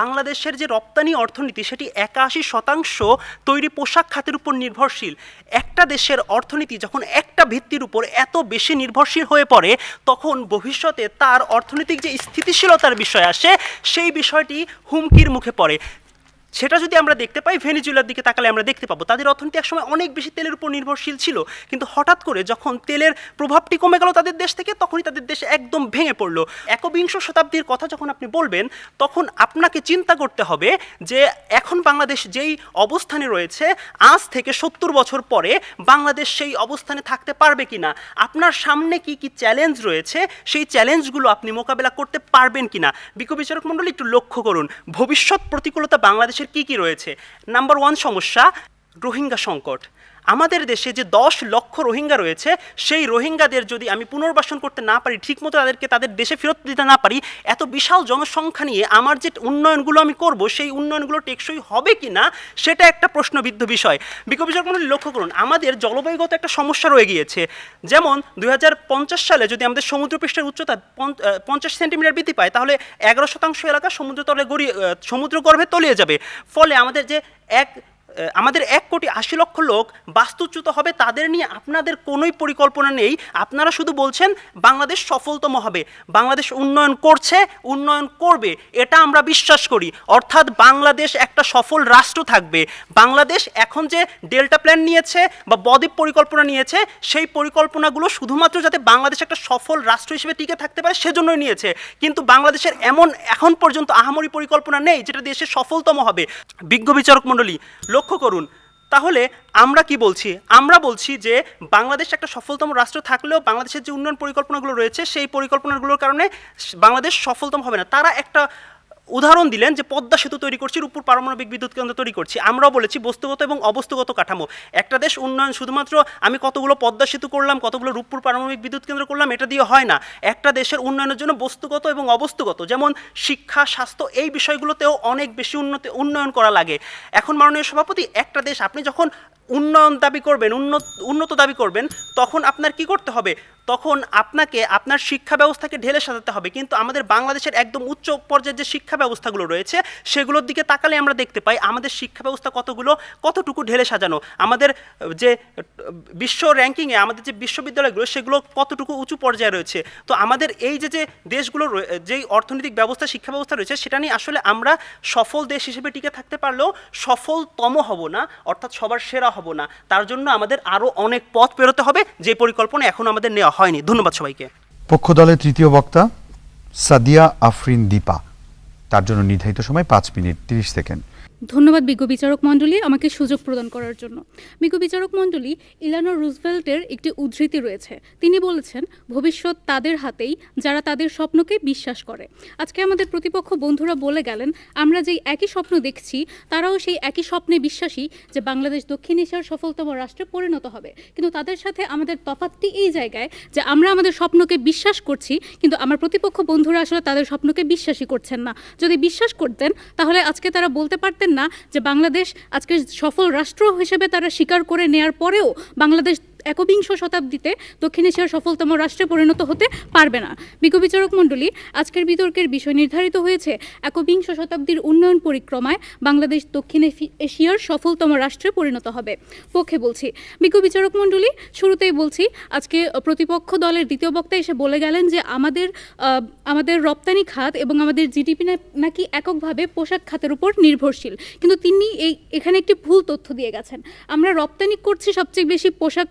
বাংলাদেশের যে রপ্তানি অর্থনীতি, সেটি 81% তৈরি পোশাক খাতের উপর নির্ভরশীল। একটা দেশের অর্থনীতি যখন একটা ভিত্তির উপর এত বেশি নির্ভরশীল হয়ে পড়ে, তখন ভবিষ্যতে তার অর্থনৈতিক যে স্থিতিশীলতার বিষয় আসে, সেই বিষয়টি হুমকির মুখে পড়ে। সেটা যদি আমরা দেখতে পাই, ভেনেজুয়েলার দিকে তাকালে আমরা দেখতে পাবো তাদের অর্থনীতি একসময় অনেক বেশি তেলের উপর নির্ভরশীল ছিল, কিন্তু হঠাৎ করে যখন তেলের প্রভাবটি কমে গেল তাদের দেশ থেকে, তখনই তাদের দেশ একদম ভেঙে পড়লো। 21 শতাব্দীর কথা যখন আপনি বলবেন, তখন আপনাকে চিন্তা করতে হবে যে এখন বাংলাদেশ যেই অবস্থানে রয়েছে, আজ থেকে 70 বছর পরে বাংলাদেশ সেই অবস্থানে থাকতে পারবে কিনা, আপনার সামনে কি কি চ্যালেঞ্জ রয়েছে, সেই চ্যালেঞ্জগুলো আপনি মোকাবেলা করতে পারবেন কিনা। বিজ্ঞ বিচারক মণ্ডলী, একটু লক্ষ্য করুন ভবিষ্যৎ প্রতিকূলতা বাংলাদেশের কি কি রয়েছে। নাম্বার 1 সমস্যা, রোহিঙ্গা সংকট। আমাদের দেশে যে 10 লক্ষ রোহিঙ্গা রয়েছে, সেই রোহিঙ্গাদের যদি আমি পুনর্বাসন করতে না পারি, ঠিকমতো তাদেরকে তাদের দেশে ফেরত দিতে না পারি, এত বিশাল জনসংখ্যা নিয়ে আমার যে উন্নয়নগুলো আমি করব, সেই উন্নয়নগুলো টেকসই হবে কি না, সেটা একটা প্রশ্নবিদ্ধ বিষয়। বিজ্ঞ বিচারক মণ্ডলী, লক্ষ্য করুন, আমাদের জলবায়ুগত একটা সমস্যা রয়ে গিয়েছে। যেমন 2050 সালে যদি আমাদের সমুদ্রপৃষ্ঠের উচ্চতা 50 সেন্টিমিটার বৃদ্ধি পায়, তাহলে 11% এলাকা সমুদ্রগর্ভে তলিয়ে যাবে। ফলে আমাদের যে আমাদের 1,80,00,000 লোক বাস্তুচ্যুত হবে, তাদের নিয়ে আপনাদের কোনোই পরিকল্পনা নেই। আপনারা শুধু বলছেন বাংলাদেশ সফলতম হবে, বাংলাদেশ উন্নয়ন করছে, উন্নয়ন করবে, এটা আমরা বিশ্বাস করি। অর্থাৎ বাংলাদেশ একটা সফল রাষ্ট্র থাকবে। বাংলাদেশ এখন যে ডেল্টা প্ল্যান নিয়েছে বা বদ্বীপ পরিকল্পনা নিয়েছে, সেই পরিকল্পনাগুলো শুধুমাত্র যাতে বাংলাদেশ একটা সফল রাষ্ট্র হিসেবে টিকে থাকতে পারে সেজন্যই নিয়েছে। কিন্তু বাংলাদেশের এমন এখন পর্যন্ত আহামরি পরিকল্পনা নেই যেটা দেশের সফলতম হবে। বিজ্ঞ বিচারক মণ্ডলী লক্ষ্য করুন, তাহলে আমরা কি বলছি? আমরা বলছি যে বাংলাদেশ একটা সফলতম রাষ্ট্র থাকলেও বাংলাদেশের যে উন্নয়ন পরিকল্পনাগুলো রয়েছে সেই পরিকল্পনাগুলোর কারণে বাংলাদেশ সফলতম হবে না। তারা একটা উদাহরণ দিলেন যে পদ্মা সেতু তৈরি করছি, রূপপুর পারমাণবিক বিদ্যুৎ কেন্দ্র তৈরি করছি। আমরাও বলেছি বস্তুগত এবং অবস্তুগত কাঠামো। একটা দেশ উন্নয়ন শুধুমাত্র আমি কতগুলো পদ্মা সেতু করলাম, কতগুলো রূপপুর পারমাণবিক বিদ্যুৎ কেন্দ্র করলাম এটা দিয়ে হয় না। একটা দেশের উন্নয়নের জন্য বস্তুগত এবং অবস্তুগত, যেমন শিক্ষা, স্বাস্থ্য, এই বিষয়গুলোতেও অনেক বেশি উন্নয়ন করা লাগে। এখন মাননীয় সভাপতি, একটা দেশ আপনি যখন উন্নয়ন দাবি করবেন, উন্নত দাবি করবেন, তখন আপনার কি করতে হবে? তখন আপনাকে আপনার শিক্ষা ব্যবস্থাকে ঢেলে সাজাতে হবে। কিন্তু আমাদের বাংলাদেশের একদম উচ্চ পর্যায়ের যে শিক্ষা ব্যবস্থাগুলো রয়েছে সেগুলোর দিকে তাকালে আমরা দেখতে পাই আমাদের শিক্ষা ব্যবস্থা কতটুকু ঢেলে সাজানো। আমাদের যে বিশ্ব র্যাঙ্কিংয়ে আমাদের যে বিশ্ববিদ্যালয়গুলো সেগুলো কতটুকু উঁচু পর্যায়ে রয়েছে। তো আমাদের এই যে দেশগুলোর যেই অর্থনৈতিক ব্যবস্থা, শিক্ষা ব্যবস্থা রয়েছে সেটা নিয়ে আসলে আমরা সফল দেশ হিসেবে টিকে থাকতে পারলেও সফলতম হব না, অর্থাৎ সবার সেরা হব না। তার জন্য আমাদের আরও অনেক পথ পেরোতে হবে, যে পরিকল্পনা এখন আমাদের নেওয়া হয়নি। ধন্যবাদ সবাইকে। পক্ষ দলের তৃতীয় বক্তা সাদিয়া আফরিন দীপা, তার জন্য নির্ধারিত সময় 5 মিনিট 30 সেকেন্ড। ধন্যবাদ বিজ্ঞ বিচারক মণ্ডলী আমাকে সুযোগ প্রদান করার জন্য। বিজ্ঞ বিচারক মণ্ডলী, ইলানোর রুজভেল্টের একটি উদ্ধৃতি রয়েছে। তিনি বলেছেন, ভবিষ্যৎ তাদের হাতেই যারা তাদের স্বপ্নকে বিশ্বাস করে। আজকে আমাদের প্রতিপক্ষ বন্ধুরা বলে গেলেন, আমরা যেই একই স্বপ্ন দেখছি তারাও সেই একই স্বপ্নে বিশ্বাসী যে বাংলাদেশ দক্ষিণ এশিয়ার সফলতম রাষ্ট্রে পরিণত হবে। কিন্তু তাদের সাথে আমাদের তফাৎটি এই জায়গায় যে আমরা আমাদের স্বপ্নকে বিশ্বাস করছি, কিন্তু আমার প্রতিপক্ষ বন্ধুরা আসলে তাদের স্বপ্নকে বিশ্বাসই করছেন না। যদি বিশ্বাস করতেন তাহলে আজকে তারা বলতে পারতেন না যে বাংলাদেশ আজকে সফল রাষ্ট্র হিসেবে তারা স্বীকার করে নেয়ার পরেও বাংলাদেশ একবিংশ শতাব্দীতে দক্ষিণ এশিয়ার সফলতম রাষ্ট্রে পরিণত হতে পারবে না। বিজ্ঞ বিচারক মণ্ডলী, আজকের বিতর্কের বিষয় নির্ধারিত হয়েছে একবিংশ শতাব্দীর উন্নয়ন পরিক্রমায় বাংলাদেশ দক্ষিণ এশিয়ার সফলতম রাষ্ট্রে পরিণত হবে। পক্ষে বলছি। বিজ্ঞ বিচারক মণ্ডলী, শুরুতেই বলছি, আজকে প্রতিপক্ষ দলের দ্বিতীয় বক্তা এসে বলে গেলেন যে আমাদের রপ্তানি খাত এবং আমাদের জিডিপি নাকি এককভাবে পোশাক খাতের উপর নির্ভরশীল। কিন্তু তিনি এখানে একটি ভুল তথ্য দিয়ে গেছেন। আমরা রপ্তানি করছি সবচেয়ে বেশি পোশাক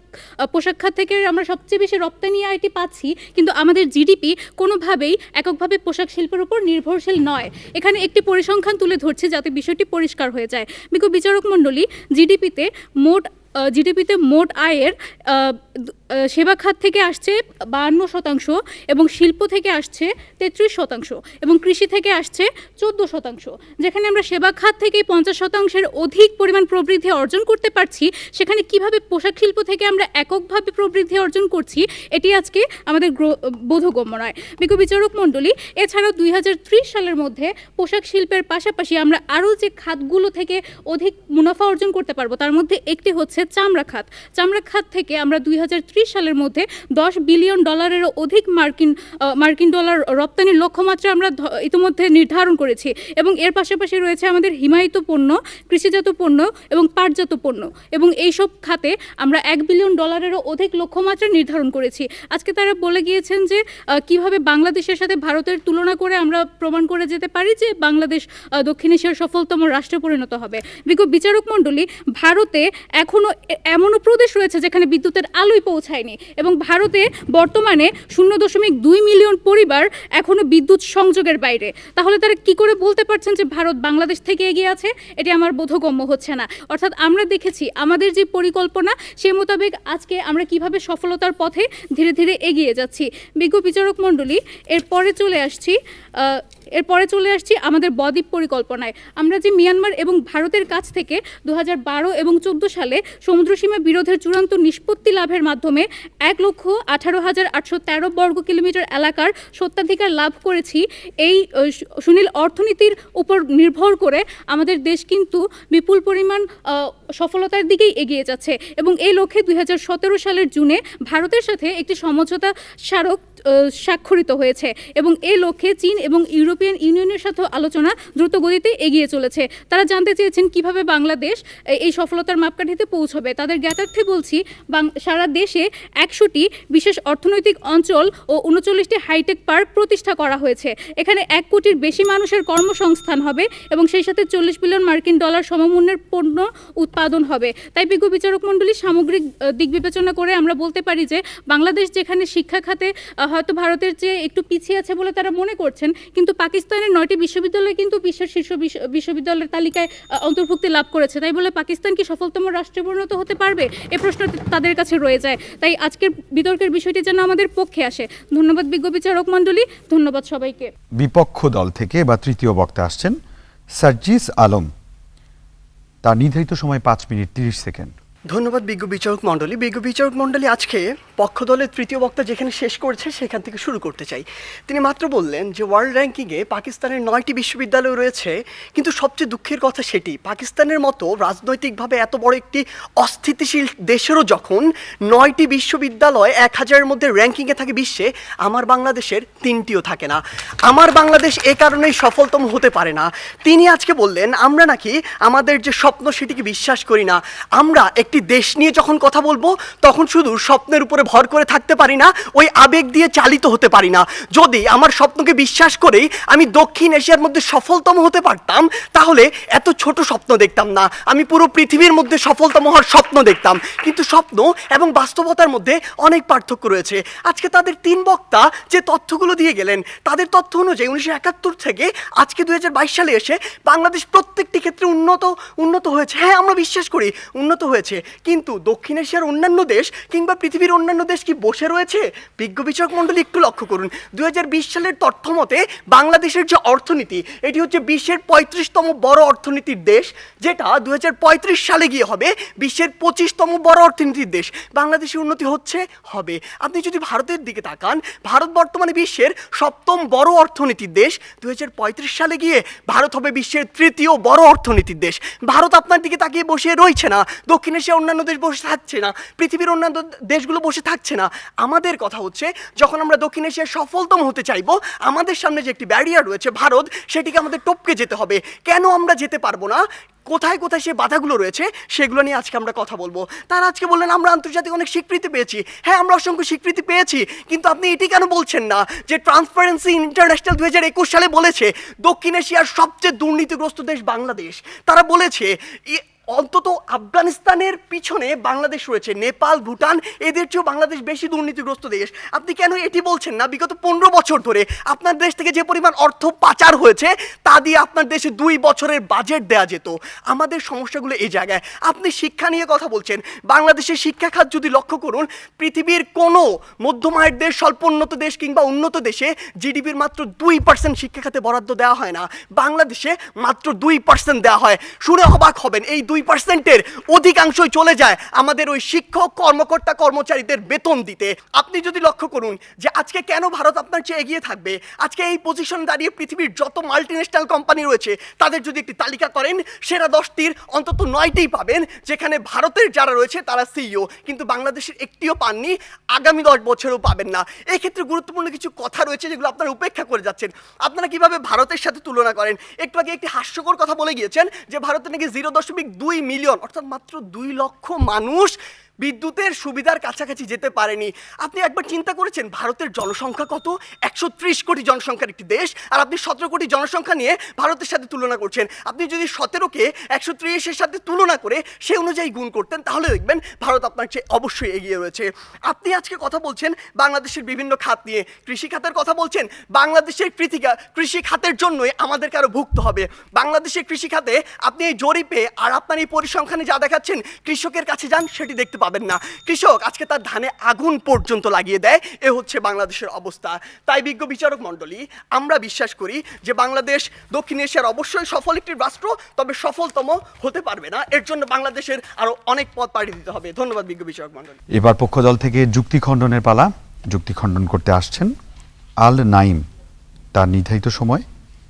খাত থেকে, আমরা সবচেয়ে বেশি রপ্তানি আয়টি পাচ্ছি, কিন্তু আমাদের জিডিপি কোনোভাবেই এককভাবে পোশাক শিল্পের উপর নির্ভরশীল নয়। এখানে একটি পরিসংখ্যান তুলে ধরছে যাতে বিষয়টি পরিষ্কার হয়ে যায়। বিজ্ঞ বিচারক মণ্ডলী, জিডিপিতে মোট আয়ের সেবা খাত থেকে আসছে 52% এবং শিল্প থেকে আসছে 33% এবং কৃষি থেকে আসছে 14%। যেখানে আমরা সেবা খাত থেকে 50%-এর অধিক পরিমাণ প্রবৃদ্ধি অর্জন করতে পারছি, সেখানে কিভাবে পোশাক শিল্প থেকে আমরা এককভাবে প্রবৃদ্ধি অর্জন করছি এটি আজকে আমাদের বোধগম্য নয়। বিজ্ঞ বিচারক মণ্ডলী, এছাড়াও 2030 সালের মধ্যে পোশাক শিল্পের পাশাপাশি আমরা আরও যে খাতগুলো থেকে অধিক মুনাফা অর্জন করতে পারবো তার মধ্যে একটি হচ্ছে চামড়া খাত থেকে আমরা 2030 সালের মধ্যে $10 বিলিয়ন অধিক মার্কিন ডলার রপ্তানির লক্ষ্যমাত্রা আমরা ইতিমধ্যে নির্ধারণ করেছি। এবং এর পাশাপাশি রয়েছে আমাদের হিমায়িত পণ্য, কৃষিজাত পণ্য এবং পাটজাত পণ্য, এবং এইসব খাতে আমরা $1 বিলিয়ন অধিক লক্ষ্যমাত্রা নির্ধারণ করেছি। আজকে তারা বলে গিয়েছেন যে কিভাবে বাংলাদেশের সাথে ভারতের তুলনা করে আমরা প্রমাণ করে যেতে পারি যে বাংলাদেশ দক্ষিণ এশিয়ার সফলতম রাষ্ট্রে পরিণত হবে। বিজ্ঞ বিচারক মণ্ডলী, ভারতে এখনও এমনও প্রদেশ রয়েছে যেখানে বিদ্যুতের আলোই পৌঁছায়নি, এবং ভারতে বর্তমানে 0.2 মিলিয়ন পরিবার এখনও বিদ্যুৎ সংযোগের বাইরে। তাহলে তারা কি করে বলতে পারছেন যে ভারত বাংলাদেশ থেকে এগিয়ে আছে? এটি আমার বোধগম্য হচ্ছে না। অর্থাৎ আমরা দেখেছি আমাদের যে পরিকল্পনা সে মোতাবেক আজকে আমরা কিভাবে সফলতার পথে ধীরে ধীরে এগিয়ে যাচ্ছি। বিজ্ঞ বিচারক মণ্ডলী, এরপরে চলে আসছি আমাদের বদ্বীপ পরিকল্পনায়। আমরা যে মিয়ানমার এবং ভারতের কাছ থেকে 2012 এবং 2014 সালে সমুদ্রসীমা বিরোধের চূড়ান্ত নিষ্পত্তি লাভের মাধ্যমে 1,18,813 বর্গ কিলোমিটার এলাকার স্বত্বাধিকার লাভ করেছি, এই সুনীল অর্থনীতির উপর নির্ভর করে আমাদের দেশ কিন্তু বিপুল পরিমাণ সফলতার দিকেই এগিয়ে যাচ্ছে। এবং এই লক্ষ্যে 2017 সালের জুনে ভারতের সাথে একটি সমঝোতা স্মারক স্বাক্ষরিত হয়েছে, এবং এই লক্ষ্যে চীন এবং ইউরোপীয় ইউরোপিয়ান ইউনিয়নের সাথে আলোচনা দ্রুত গতিতে এগিয়ে চলেছে। তারা জানতে চেয়েছেন কিভাবে বাংলাদেশ এই সফলতার মাপকাঠিতে পৌঁছবে। তাদের জ্ঞাতার্থে বলছি, সারা দেশে 100টি বিশেষ অর্থনৈতিক অঞ্চল ও 39টি হাইটেক পার্ক প্রতিষ্ঠা করা হয়েছে। এখানে 1 কোটির বেশি মানুষের কর্মসংস্থান হবে এবং সেই সাথে $40 বিলিয়ন সমমূল্যের পণ্য উৎপাদন হবে। তাই বিজ্ঞ বিচারক মণ্ডলী সামগ্রিক দিক বিবেচনা করে আমরা বলতে পারি যে বাংলাদেশ যেখানে শিক্ষা খাতে হয়তো ভারতের চেয়ে একটু পিছিয়ে আছে বলে তারা মনে করছেন, কিন্তু পাকিস্তানের 9টি বিশ্ববিদ্যালয় কিন্তু বিশ্বের শীর্ষ বিশ্ববিদ্যালয়ের তালিকায় অন্তর্ভুক্তি লাভ করেছে। তাই বলে পাকিস্তান কি সফলতম রাষ্ট্রে পরিণত হতে পারবে? এই প্রশ্ন তাদের কাছে রয়ে যায়। তাই আজকের বিতর্কের বিষয়টি যেন আমাদের পক্ষে আসে। ধন্যবাদ বিজ্ঞ বিচারক মণ্ডলী, ধন্যবাদ সবাইকে। বিপক্ষ দল থেকে বা তৃতীয় বক্তা আসছেন সার্জিস আলম, তার নির্ধারিত সময় 5 মিনিট 30 সেকেন্ড। ধন্যবাদ বিজ্ঞ বিচারক মণ্ডলী। বিজ্ঞ বিচারক মণ্ডলী, আজকে পক্ষ দলের তৃতীয় বক্তা যেখানে শেষ করেছে সেখান থেকে শুরু করতে চাই। তিনি মাত্র বললেন যে ওয়ার্ল্ড র্যাঙ্কিংয়ে পাকিস্তানের 9টি বিশ্ববিদ্যালয় রয়েছে, কিন্তু সবচেয়ে দুঃখের কথা সেটি পাকিস্তানের মতো রাজনৈতিকভাবে এত বড় একটি অস্থিতিশীল দেশেরও যখন 9টি বিশ্ববিদ্যালয় 1000-এর মধ্যে র্যাঙ্কিংয়ে থাকে বিশ্বে, আমার বাংলাদেশের 3টিও থাকে না। আমার বাংলাদেশ এ কারণেই সফলতম হতে পারে না। তিনি আজকে বললেন আমরা নাকি আমাদের যে স্বপ্ন সেটিকে বিশ্বাস করি না। আমরা একটি দেশ নিয়ে যখন কথা বলবো তখন শুধু স্বপ্নের উপরে ভর করে থাকতে পারি না, ওই আবেগ দিয়ে চালিত হতে পারি না। যদি আমার স্বপ্নকে বিশ্বাস করেই আমি দক্ষিণ এশিয়ার মধ্যে সফলতম হতে পারতাম, তাহলে এত ছোট স্বপ্ন দেখতাম না, আমি পুরো পৃথিবীর মধ্যে সফলতম হওয়ার স্বপ্ন দেখতাম। কিন্তু স্বপ্ন এবং বাস্তবতার মধ্যে অনেক পার্থক্য রয়েছে। আজকে তাদের 3 বক্তা যে তথ্যগুলো দিয়ে গেলেন, তাদের তথ্য অনুযায়ী 1971 থেকে আজকে 2022 সালে এসে বাংলাদেশ প্রত্যেকটি ক্ষেত্রে উন্নত হয়েছে। হ্যাঁ, আমরা বিশ্বাস করি উন্নত হয়েছে, কিন্তু দক্ষিণ এশিয়ার অন্যান্য দেশ কিংবা পৃথিবীর অন্যান্য দেশ কি বসে রয়েছে? বিজ্ঞ বিচারক মণ্ডলী একটু লক্ষ্য করুন, 2020 সালের তথ্য মতে বাংলাদেশের যে অর্থনীতি, এটি হচ্ছে বিশ্বের 35তম বড় অর্থনীতির দেশ, যেটা 2035 সালে গিয়ে হবে বিশ্বের 25তম বড় অর্থনীতির দেশ। বাংলাদেশের উন্নতি হবে। আপনি যদি ভারতের দিকে তাকান, ভারত বর্তমানে বিশ্বের 7ম বড় অর্থনীতির দেশ। 2035 সালে গিয়ে ভারত হবে বিশ্বের 3য় বড় অর্থনীতির দেশ। ভারত আপনার দিকে তাকিয়ে বসে রয়েছে না, দক্ষিণ এশিয়ার অন্যান্য দেশ বসে থাকছে না, পৃথিবীর অন্যান্য দেশগুলো বসে থাকছে না। আমাদের কথা হচ্ছে, যখন আমরা দক্ষিণ এশিয়ার সফলতম হতে চাইবো, আমাদের সামনে যে একটি ব্যারিয়ার রয়েছে ভারত, সেটিকে আমাদের টপকে যেতে হবে। কেন আমরা যেতে পারবো না, কোথায় কোথায় সে বাধাগুলো রয়েছে, সেগুলো নিয়ে আজকে আমরা কথা বলবো। তারা আজকে বললেন আমরা আন্তর্জাতিক অনেক স্বীকৃতি পেয়েছি। হ্যাঁ, আমরা অসংখ্য স্বীকৃতি পেয়েছি, কিন্তু আপনি এটি কেন বলছেন না যে ট্রান্সপারেন্সি ইন্টারন্যাশনাল 2021 সালে বলেছে দক্ষিণ এশিয়ার সবচেয়ে দুর্নীতিগ্রস্ত দেশ বাংলাদেশ। তারা বলেছে অন্তত আফগানিস্তানের পিছনে বাংলাদেশ রয়েছে, নেপাল, ভুটান, এদের চেয়েও বাংলাদেশ বেশি দুর্নীতিগ্রস্ত দেশ। আপনি কেন এটি বলছেন না? বিগত 15 বছর ধরে আপনার দেশ থেকে যে পরিমাণ অর্থ পাচার হয়েছে, তা দিয়ে আপনার দেশে 2 বছরের বাজেট দেওয়া যেত। আমাদের সমস্যাগুলো এই জায়গায়। আপনি শিক্ষা নিয়ে কথা বলছেন, বাংলাদেশের শিক্ষা খাত যদি লক্ষ্য করুন, পৃথিবীর কোনো মধ্যম আয়ের দেশ, স্বল্পোন্নত দেশ কিংবা উন্নত দেশে জিডিপির মাত্র 2% শিক্ষা খাতে বরাদ্দ দেওয়া হয় না, বাংলাদেশে মাত্র 2% দেওয়া হয়। শুনে অবাক হবেন, এই 2%-এর অধিকাংশই চলে যায় আমাদের ওই শিক্ষক, কর্মকর্তা, কর্মচারীদের বেতন দিতে। আপনি যদি লক্ষ্য করুন যে আজকে কেন ভারত আপনার চেয়ে এগিয়ে থাকবে, আজকে এই পজিশন দাঁড়িয়ে পৃথিবীর যত মাল্টিন্যাশনাল কোম্পানি রয়েছে তাদের যদি একটি তালিকা করেন, সেরা 10টির অন্তত 9টিই পাবেন যেখানে ভারতের যারা রয়েছে তারা সিইও, কিন্তু বাংলাদেশের একটিও পাননি, আগামী 10 বছরেও পাবেন না। এক্ষেত্রে গুরুত্বপূর্ণ কিছু কথা রয়েছে যেগুলো আপনারা উপেক্ষা করে যাচ্ছেন। আপনারা কিভাবে ভারতের সাথে তুলনা করেন? একটু আগে একটি হাস্যকর কথা বলে গিয়েছেন যে ভারতে নাকি 0.2 মিলিয়ন, অর্থাৎ মাত্র 2 লক্ষ মানুষ বিদ্যুতের সুবিধার কাছাকাছি যেতে পারেনি। আপনি একবার চিন্তা করেছেন ভারতের জনসংখ্যা কত? 130 কোটি জনসংখ্যার একটি দেশ, আর আপনি 17 কোটি জনসংখ্যা নিয়ে ভারতের সাথে তুলনা করছেন। আপনি যদি 17কে 130-এর সাথে তুলনা করে সে অনুযায়ী গুণ করতেন, তাহলে দেখবেন ভারত আপনার চেয়ে অবশ্যই এগিয়ে রয়েছে। আপনি আজকে কথা বলছেন বাংলাদেশের বিভিন্ন খাত নিয়ে, কৃষি খাতের কথা বলছেন। বাংলাদেশের কৃষি খাতের জন্যই আমাদেরকে আরো ভুগতে হবে। বাংলাদেশের কৃষি খাতে আপনি এই জরিপে আর আপনার এই পরিসংখ্যানে যা দেখাচ্ছেন, কৃষকের কাছে যান সেটি দেখতে পাবেন না। কৃষক আজকে তার ধানে আগুন পর্যন্ত লাগিয়ে দেয়। এ হচ্ছে বাংলাদেশের অবস্থা। তাই বিজ্ঞ বিচারক মণ্ডলী, আমরা বিশ্বাস করি যে বাংলাদেশ দক্ষিণ এশিয়ার অবশ্যই সফল একটি রাষ্ট্র, তবে সফলতম হতে পারবে না। এর জন্য বাংলাদেশের আরো অনেক পথ পাড়ি দিতে হবে। ধন্যবাদ বিজ্ঞ বিচারক মণ্ডলী। এবার পক্ষ দল থেকে যুক্তি খণ্ডনের পালা। যুক্তি খণ্ডন করতে আসছেন আল নাইম, তার নির্ধারিত সময়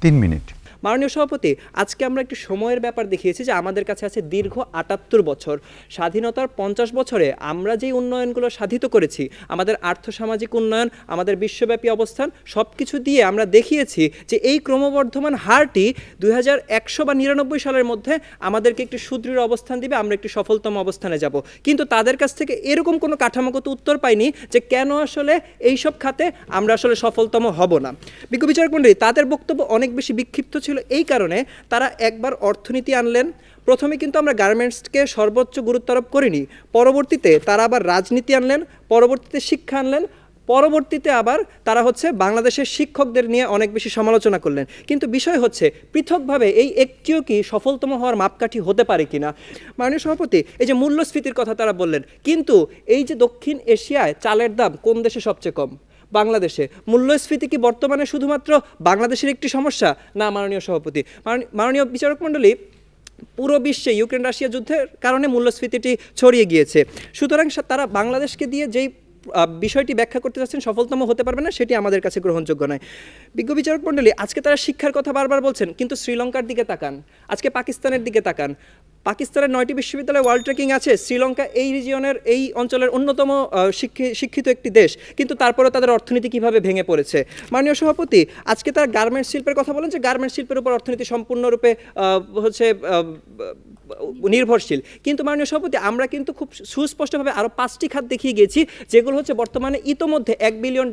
3 মিনিট। মাননীয় সভাপতি, আজকে আমরা একটি সময়ের ব্যাপার দেখিয়েছি যে আমাদের কাছে আছে দীর্ঘ ৭৮ বছর। স্বাধীনতার ৫০ বছরে আমরা যেই উন্নয়নগুলো সাধিত করেছি, আমাদের আর্থসামাজিক উন্নয়ন, আমাদের বিশ্বব্যাপী অবস্থান, সব কিছু দিয়ে আমরা দেখিয়েছি যে এই ক্রমবর্ধমান হারটি 2100 বা 99 সালের মধ্যে আমাদেরকে একটি সুদৃঢ় অবস্থান দিবে, আমরা একটি সফলতম অবস্থানে যাব। কিন্তু তাদের কাছ থেকে এরকম কোনো কাঠামোগত উত্তর পাইনি যে কেন আসলে এইসব খাতে আমরা আসলে সফলতম হব না। বিজ্ঞ বিচারক মণ্ডলী, তাদের বক্তব্য অনেক বেশি বিক্ষিপ্ত ছিল এই কারণে তারা একবার অর্থনীতি আনলেন। প্রথমে কিন্তু আমরা গার্মেন্টসকে সর্বোচ্চ গুরুত্ব আরোপ করিনি, পরবর্তীতে তারা আবার রাজনীতি আনলেন, পরবর্তীতে শিক্ষা আনলেন, পরবর্তীতে আবার তারা বাংলাদেশের শিক্ষকদের নিয়ে অনেক বেশি সমালোচনা করলেন। কিন্তু বিষয় হচ্ছে পৃথকভাবে এই একটিও কি সফলতম হওয়ার মাপকাঠি হতে পারে কিনা। মাননীয় সভাপতি, এই যে মূল্যস্ফীতির কথা তারা বললেন, কিন্তু এই যে দক্ষিণ এশিয়ায় চালের দাম কোন দেশে সবচেয়ে কম? বাংলাদেশে। মূল্যস্ফীতি কি বর্তমানে শুধুমাত্র বাংলাদেশের একটি সমস্যা? না মাননীয় সভাপতি, মাননীয় বিচারক মণ্ডলী, পুরো বিশ্বে ইউক্রেন রাশিয়া যুদ্ধের কারণে মূল্যস্ফীতিটি ছড়িয়ে গিয়েছে। সুতরাং তারা বাংলাদেশকে দিয়ে যেই বিষয়টি ব্যাখ্যা করতে চাচ্ছেন সফলতম হতে পারবে না, সেটি আমাদের কাছে গ্রহণযোগ্য নয়। বিজ্ঞ বিচারক মণ্ডলী, আজকে তারা শিক্ষার কথা বারবার বলছেন, কিন্তু শ্রীলঙ্কার দিকে তাকান, আজকে পাকিস্তানের দিকে তাকান। পাকিস্তানের 9টি বিশ্ববিদ্যালয়ে ওয়ার্ল্ড র্যাঙ্কিং আছে, শ্রীলঙ্কা এই রিজিয়নের, এই অঞ্চলের অন্যতম শিক্ষিত একটি দেশ, কিন্তু তারপরে তাদের অর্থনীতি কিভাবে ভেঙে পড়েছে। মাননীয় সভাপতি, আজকে তারা গার্মেন্টস শিল্পের কথা বলেন যে গার্মেন্টস শিল্পের উপর অর্থনীতি সম্পূর্ণরূপে নির্ভরশীল, কিন্তু মাননীয় সভাপতি আমরা কিন্তু খুব সুস্পষ্টভাবে আরও 5টি খাত দেখিয়ে গিয়েছি যেগুলো বর্তমানে ইতোমধ্যে $1 বিলিয়ন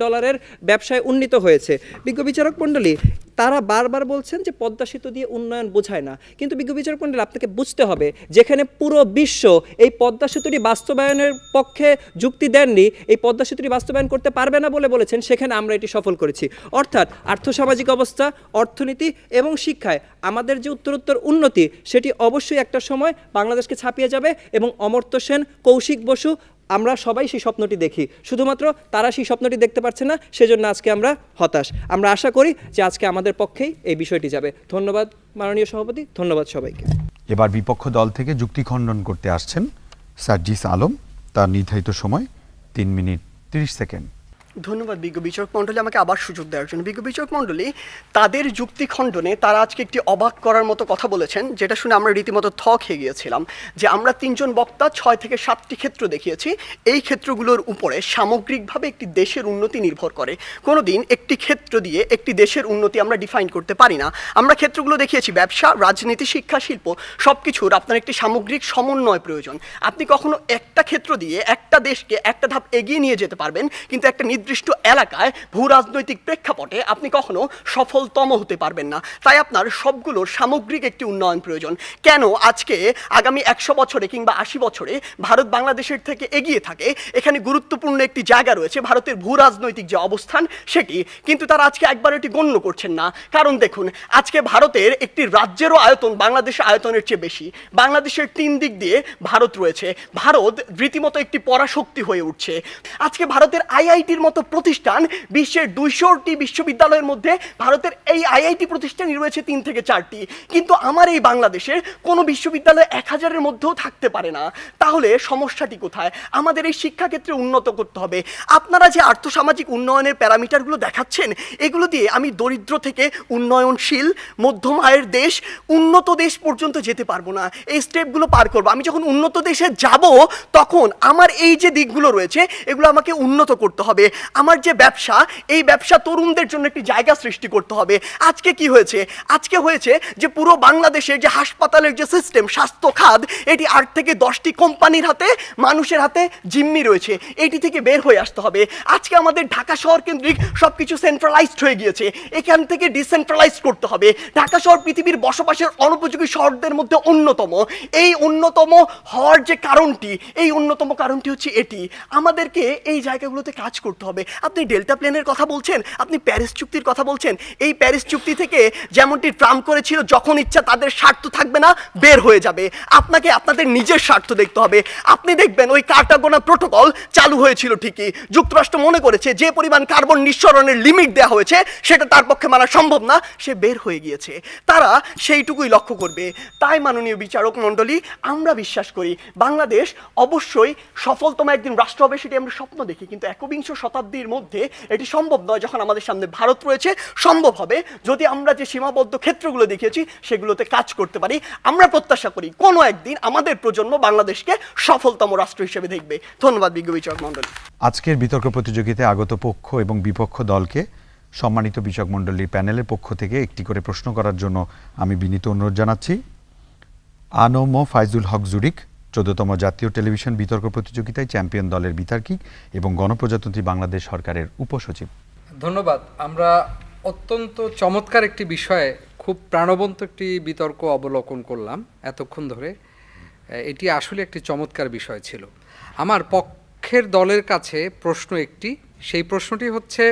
ব্যবসায় উন্নীত হয়েছে। বিজ্ঞ বিচারক মণ্ডলী, তারা বারবার বলছেন যে পদ্মা সেতু দিয়ে উন্নয়ন বোঝায় না, কিন্তু বিজ্ঞ বিচারক মণ্ডলী আপনাকে বুঝতে হবে যেখানে পুরো বিশ্ব এই পদ্মা সেতুটি বাস্তবায়নের পক্ষে যুক্তি দেননি, এই পদ্মা সেতুটি বাস্তবায়ন করতে পারবে না বলে বলেছেন, সেখানে আমরা এটি সফল করেছি। অর্থাৎ আর্থসামাজিক অবস্থা, অর্থনীতি এবং শিক্ষায় আমাদের যে উত্তরোত্তর উন্নতি, সেটি অবশ্যই একটা সময় বাংলাদেশকে ছাপিয়ে যাবে এবং অমর্ত্য সেন, কৌশিক বসু, আমরা সবাই সেই স্বপ্নটি দেখি, শুধুমাত্র তারা সেই স্বপ্নটি দেখতে পারছে না, সেজন্য আজকে আমরা হতাশ। আমরা আশা করি যে আজকে আমাদের পক্ষেই এই বিষয়টি যাবে। ধন্যবাদ মাননীয় সভাপতি, ধন্যবাদ সবাইকে। এবার বিপক্ষ দল থেকে যুক্তি খণ্ডন করতে আসছেন সার্জিস আলম, তার নির্ধারিত সময় 3 মিনিট 30 সেকেন্ড। ধন্যবাদ বিজ্ঞ বিচারক মণ্ডলী আমাকে আবার সুযোগ দেওয়ার জন্য। বিজ্ঞ বিচারক মণ্ডলী, তাদের যুক্তি খণ্ডনে তারা আজকে একটি অবাক করার মতো কথা বলেছেন, যেটা শুনে আমরা রীতিমতো খেয়ে গিয়েছিলাম। যে আমরা 3 জন বক্তা 6 থেকে 7টি ক্ষেত্র দেখিয়েছি, এই ক্ষেত্রগুলোর উপরে সামগ্রিকভাবে একটি দেশের উন্নতি নির্ভর করে। কোনোদিন একটি ক্ষেত্র দিয়ে একটি দেশের উন্নতি আমরা ডিফাইন করতে পারি না। আমরা ক্ষেত্রগুলো দেখিয়েছি ব্যবসা, রাজনীতি, শিক্ষা, শিল্প, সব কিছুর আপনার একটি সামগ্রিক সমন্বয় প্রয়োজন। আপনি কখনো একটা ক্ষেত্র দিয়ে একটা দেশকে একটা ধাপ এগিয়ে নিয়ে যেতে পারবেন, কিন্তু একটা নির্দিষ্ট এলাকায় ভূ রাজনৈতিক প্রেক্ষাপটে আপনি কখনো সফলতম হতে পারবেন না। তাই আপনার সবগুলোর সামগ্রিক একটি উন্নয়ন প্রয়োজন। কেন আজকে আগামী 100 বছরে কিংবা 80 বছরে ভারত বাংলাদেশের থেকে এগিয়ে থাকে, এখানে গুরুত্বপূর্ণ একটি জায়গা রয়েছে ভারতের ভূ রাজনৈতিক যে অবস্থান সেটি, কিন্তু তারা আজকে একবার এটি গণ্য করছেন না। কারণ দেখুন, আজকে ভারতের একটি রাজ্যেরও আয়তন বাংলাদেশের আয়তনের চেয়ে বেশি। বাংলাদেশের 3 দিক দিয়ে ভারত রয়েছে। ভারত রীতিমতো একটি পরাশক্তি হয়ে উঠছে। আজকে ভারতের আইআইটির মতো প্রতিষ্ঠান, বিশ্বের 200টি বিশ্ববিদ্যালয়ের মধ্যে ভারতের এই আইআইটি প্রতিষ্ঠানই রয়েছে 3 থেকে 4টি, কিন্তু আমার এই বাংলাদেশের কোনো বিশ্ববিদ্যালয় 1000-এর মধ্যেও থাকতে পারে না। তাহলে সমস্যাটি কোথায়? আমাদের এই শিক্ষাক্ষেত্রে উন্নত করতে হবে। আপনারা যে আর্থসামাজিক উন্নয়নের প্যারামিটারগুলো দেখাচ্ছেন, এগুলো দিয়ে আমি দরিদ্র থেকে উন্নয়নশীল মধ্যম আয়ের দেশ, উন্নত দেশ পর্যন্ত যেতে পারবো না। এই স্টেপগুলো পার করবো। আমি যখন উন্নত দেশে যাব, তখন আমার এই যে দিকগুলো রয়েছে এগুলো আমাকে উন্নত করতে হবে। আমার যে ব্যবসা, এই ব্যবসা তরুণদের জন্য একটি জায়গা সৃষ্টি করতে হবে। আজকে কি হয়েছে? আজকে হয়েছে যে পুরো বাংলাদেশের যে হাসপাতালের যে সিস্টেম, স্বাস্থ্য খাত, এটি 8 থেকে 10টি কোম্পানির হাতে, মানুষের হাতে জিম্মি রয়েছে। এটি থেকে বের হয়ে আসতে হবে। আজকে আমাদের ঢাকা শহর কেন্দ্রিক সব কিছু সেন্ট্রালাইজড হয়ে গিয়েছে, এখান থেকে ডিসেন্ট্রালাইজড করতে হবে। ঢাকা শহর পৃথিবীর বসবাসের অনুপযোগী শহরদের মধ্যে অন্যতম। এই অন্যতম হওয়ার যে কারণটি, এই অন্যতম কারণটি হচ্ছে এটি। আমাদেরকে এই জায়গাগুলোতে কাজ করতে হবে। আপনি ডেল্টা প্লেনের কথা বলছেন, আপনি প্যারিস চুক্তির কথা বলছেন। এই প্যারিস চুক্তি থেকে যেমনটি ট্রাম্প করেছিল, যখন ইচ্ছা তাদের স্বার্থ থাকবে না, বের হয়ে যাবে। আপনাকে আপনাদের নিজের স্বার্থ দেখতে হবে। আপনি দেখবেন ওই কার্টাগোনা প্রোটোকল চালু হয়েছিল ঠিকই, যুক্তরাষ্ট্র মনে করেছে যে পরিমাণ কার্বন নিঃসরণের লিমিট দেওয়া হয়েছে সেটা তার পক্ষে মানা সম্ভব না, সে বের হয়ে গিয়েছে। তারা সেইটুকুই লক্ষ্য করবে। তাই মাননীয় বিচারক মণ্ডলী, আমরা বিশ্বাস করি বাংলাদেশ অবশ্যই সফলতম একদিন রাষ্ট্র হবে, সেটি আমরা স্বপ্ন দেখি, কিন্তু 21 শতাব্দী শতাব্দীর মধ্যে এটি সম্ভব নয়। যখন আমাদের সামনে ভারত রয়েছে, সম্ভব হবে যদি আমরা যে সীমাবদ্ধ ক্ষেত্রগুলো দেখিয়েছি সেগুলোতে কাজ করতে পারি। আমরা প্রত্যাশা করি কোনো একদিন আমাদের প্রজন্ম বাংলাদেশকে সফলতম রাষ্ট্র হিসেবে দেখবে। ধন্যবাদ বিজ্ঞ বিচারক মণ্ডলী। আজকের বিতর্ক প্রতিযোগিতায় আগত পক্ষ এবং বিপক্ষ দলকে সম্মানিত বিচারক মণ্ডলীর প্যানেলের পক্ষ থেকে একটি করে প্রশ্ন করার জন্য আমি বিনীত অনুরোধ জানাচ্ছি। আনম ফাইজুল হক জুরিক 14তম জাতীয় টেলিভিশন বিতর্ক প্রতিযোগিতায় চ্যাম্পিয়ন দলের বিতর্কিক এবং গণপ্রজাতন্ত্রী বাংলাদেশ সরকারের উপসচিব। ধন্যবাদ। আমরা অত্যন্ত চমৎকার একটি বিষয়ে খুব প্রাণবন্ত একটি বিতর্ক অবলোকন করলাম এতক্ষণ ধরে। এটি আসলে একটি চমৎকার বিষয় ছিল। আমার পক্ষের দলের কাছে প্রশ্ন একটি, সেই প্রশ্নটি হচ্ছে,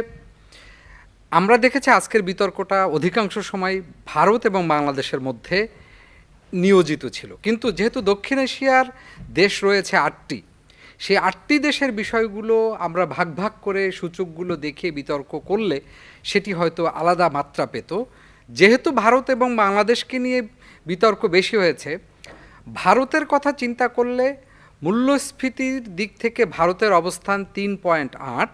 আমরা দেখেছি আজকের বিতর্কটা অধিকাংশ সময় ভারত এবং বাংলাদেশের মধ্যে নিয়োজিত ছিল, কিন্তু যেহেতু দক্ষিণ এশিয়ার দেশ রয়েছে 8টি, সেই 8টি দেশের বিষয়গুলো আমরা ভাগ ভাগ করে সূচকগুলো দেখে বিতর্ক করলে সেটি হয়তো আলাদা মাত্রা পেত। যেহেতু ভারত এবং বাংলাদেশকে নিয়ে বিতর্ক বেশি হয়েছে, ভারতের কথা চিন্তা করলে মূল্যস্ফীতির দিক থেকে ভারতের অবস্থান 3.8,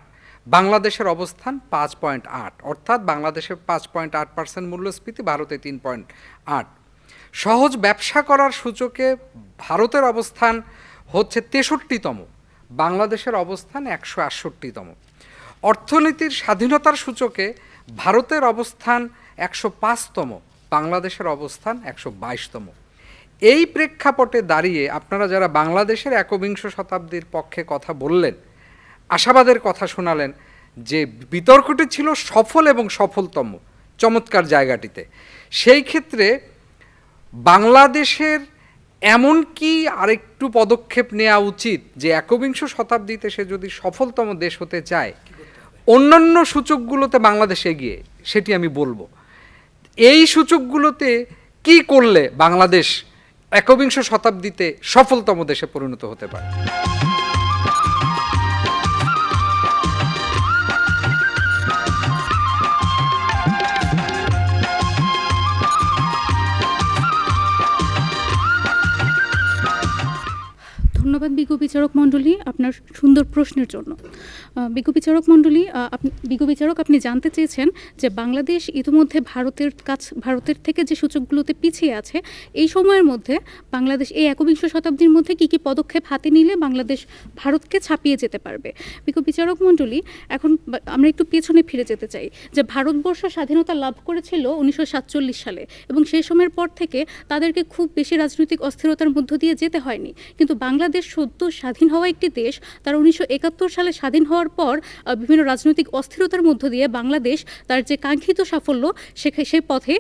বাংলাদেশের অবস্থান 5.8, অর্থাৎ বাংলাদেশের 5.8% মূল্যস্ফীতি, ভারতে 3.8। সহজ ব্যবসা করার সূচকে ভারতের অবস্থান হচ্ছে 63তম, বাংলাদেশের অবস্থান 168তম। অর্থনীতির স্বাধীনতার সূচকে ভারতের অবস্থান 105তম, বাংলাদেশের অবস্থান 122তম। এই প্রেক্ষাপটে দাঁড়িয়ে আপনারা যারা বাংলাদেশের একবিংশ শতাব্দীর পক্ষে কথা বললেন, আশাবাদের কথা শোনালেন, যে বিতর্কটি ছিল সফল এবং সফলতম চমৎকার জায়গাটিতে, সেই ক্ষেত্রে বাংলাদেশের এমন কি আরেকটু পদক্ষেপ নেওয়া উচিত যে একবিংশ শতাব্দীতে সে যদি সফলতম দেশ হতে চায়, অন্যান্য সূচকগুলোতে বাংলাদেশ এগিয়ে, সেটি আমি বলবো। এই সূচকগুলোতে কি করলে বাংলাদেশ একবিংশ শতাব্দীতে সফলতম দেশে পরিণত হতে পারে? ধন্যবাদ বিজ্ঞ বিচারক মণ্ডলী আপনার সুন্দর প্রশ্নের জন্য। বিজ্ঞ বিচারক মণ্ডলী, বিজ্ঞ বিচারক, আপনি জানতে চেয়েছেন যে বাংলাদেশ ইতিমধ্যে ভারতের থেকে যে সূচকগুলোতে পিছিয়ে আছে, এই সময়ের মধ্যে বাংলাদেশ এই একবিংশ শতাব্দীর মধ্যে কী কী পদক্ষেপ হাতে নিলে বাংলাদেশ ভারতকে ছাপিয়ে যেতে পারবে। বিজ্ঞ বিচারক মণ্ডলী, এখন আমরা একটু পেছনে ফিরে যেতে চাই যে ভারতবর্ষ স্বাধীনতা লাভ করেছিল 1947 সালে, এবং সেই সময়ের পর থেকে তাদেরকে খুব বেশি রাজনৈতিক অস্থিরতার মধ্য দিয়ে যেতে হয়নি। কিন্তু বাংলাদেশ সদ্য স্বাধীন হওয়া একটি দেশ, তারা 1971 সালে স্বাধীন হওয়ার পর বিভিন্ন রাজনৈতিক অস্থিরতার মধ্য দিয়ে বাংলাদেশ তার যে কাঙ্ক্ষিত সাফল্য সেই পথে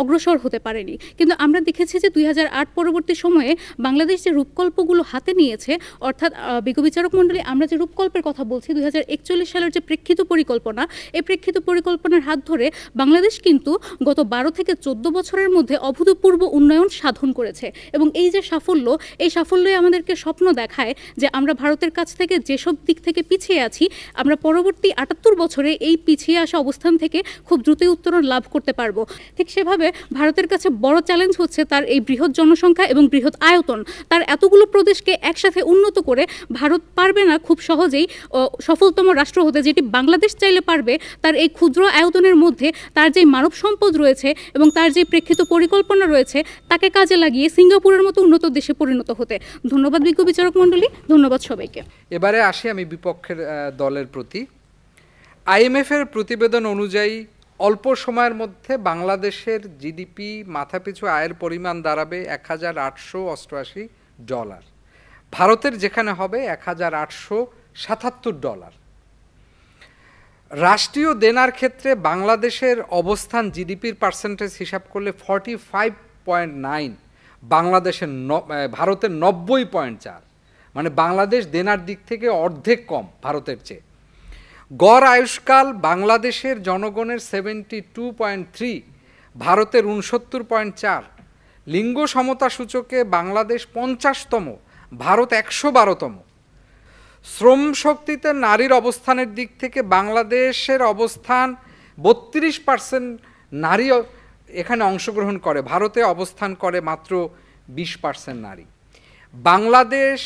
অগ্রসর হতে পারেনি। কিন্তু আমরা দেখেছি যে 2008 পরবর্তী সময়ে বাংলাদেশ যে রূপকল্পগুলো হাতে নিয়েছে, অর্থাৎ বিজ্ঞ বিচারক মণ্ডলী, আমরা যে রূপকল্পের কথা বলছি 2041 সালের যে প্রেক্ষিত পরিকল্পনা, এই প্রেক্ষিত পরিকল্পনার হাত ধরে বাংলাদেশ কিন্তু গত 12 থেকে 14 বছরের মধ্যে অভূতপূর্ব উন্নয়ন সাধন করেছে। এবং এই যে সাফল্য, এই সাফল্যই আমাদেরকে স্বপ্ন দেখায় যে আমরা ভারতের কাছ থেকে যেসব দিক থেকে পিছিয়ে আছি, আমরা পরবর্তী 78 বছরে এই পিছিয়ে আসা অবস্থান থেকে খুব দ্রুতই উত্তরণ লাভ করতে পারবো। ঠিক সেভাবে ভারতের কাছে বড় চ্যালেঞ্জ হচ্ছে তার এই বৃহৎ জনসংখ্যা এবং বৃহৎ আয়তন। তার এতগুলো প্রদেশকে একসাথে উন্নত করে ভারত পারবে না খুব সহজেই সফলতম রাষ্ট্র হতে, যেটি বাংলাদেশ চাইলে পারবে তার এই ক্ষুদ্র আয়তনের মধ্যে তার যে মানব সম্পদ রয়েছে এবং তার যে প্রেক্ষিত পরিকল্পনা রয়েছে তাকে কাজে লাগিয়ে সিঙ্গাপুরের মতো উন্নত দেশে পরিণত হতে। ধন্যবাদ বিজ্ঞ বিচারক মণ্ডলী, ধন্যবাদ সবাইকে। এবারে আসি আমি বিপক্ষের দলের প্রতি। আইএমএফের প্রতিবেদন অনুযায়ী অল্প সময়ের মধ্যে বাংলাদেশের জিডিপি মাথাপিছু আয়ের পরিমাণ দাঁড়াবে $1,888, ভারতের যেখানে হবে $1,877। রাষ্ট্রীয় দেনার ক্ষেত্রে বাংলাদেশের অবস্থান জিডিপির পার্সেন্টেজ হিসাব করলে 45.9, বাংলাদেশের ভারতের 90.4, মানে বাংলাদেশ দেনার দিক থেকে অর্ধেক কম ভারতের চেয়ে। গড় আয়ুষ্কাল বাংলাদেশের জনগণের 72.3, ভারতের 69.4। লিঙ্গ সমতা সূচকে বাংলাদেশ 50তম, ভারত 112তম। শ্রম শক্তিতে নারীর অবস্থানের দিক থেকে বাংলাদেশের অবস্থান 32% নারী এখানে অংশগ্রহণ করে, ভারতে অবস্থান করে মাত্র 20% নারী। বাংলাদেশ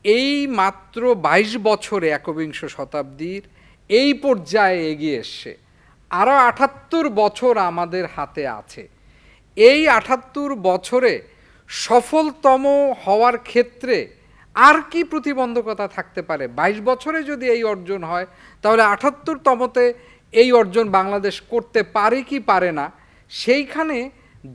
এই মাত্র 22 বছরে একবিংশ শতাব্দীর এই পর্যায়ে এগিয়ে এসছে। আরও ৭৮ বছর আমাদের হাতে আছে। এই ৭৮ বছরে সফলতম হওয়ার ক্ষেত্রে আর কি প্রতিবন্ধকতা থাকতে পারে? ২২ বছরে যদি এই অর্জন হয়, তাহলে ৭৮তমতে এই অর্জন বাংলাদেশ করতে পারে কি পারে না? সেইখানে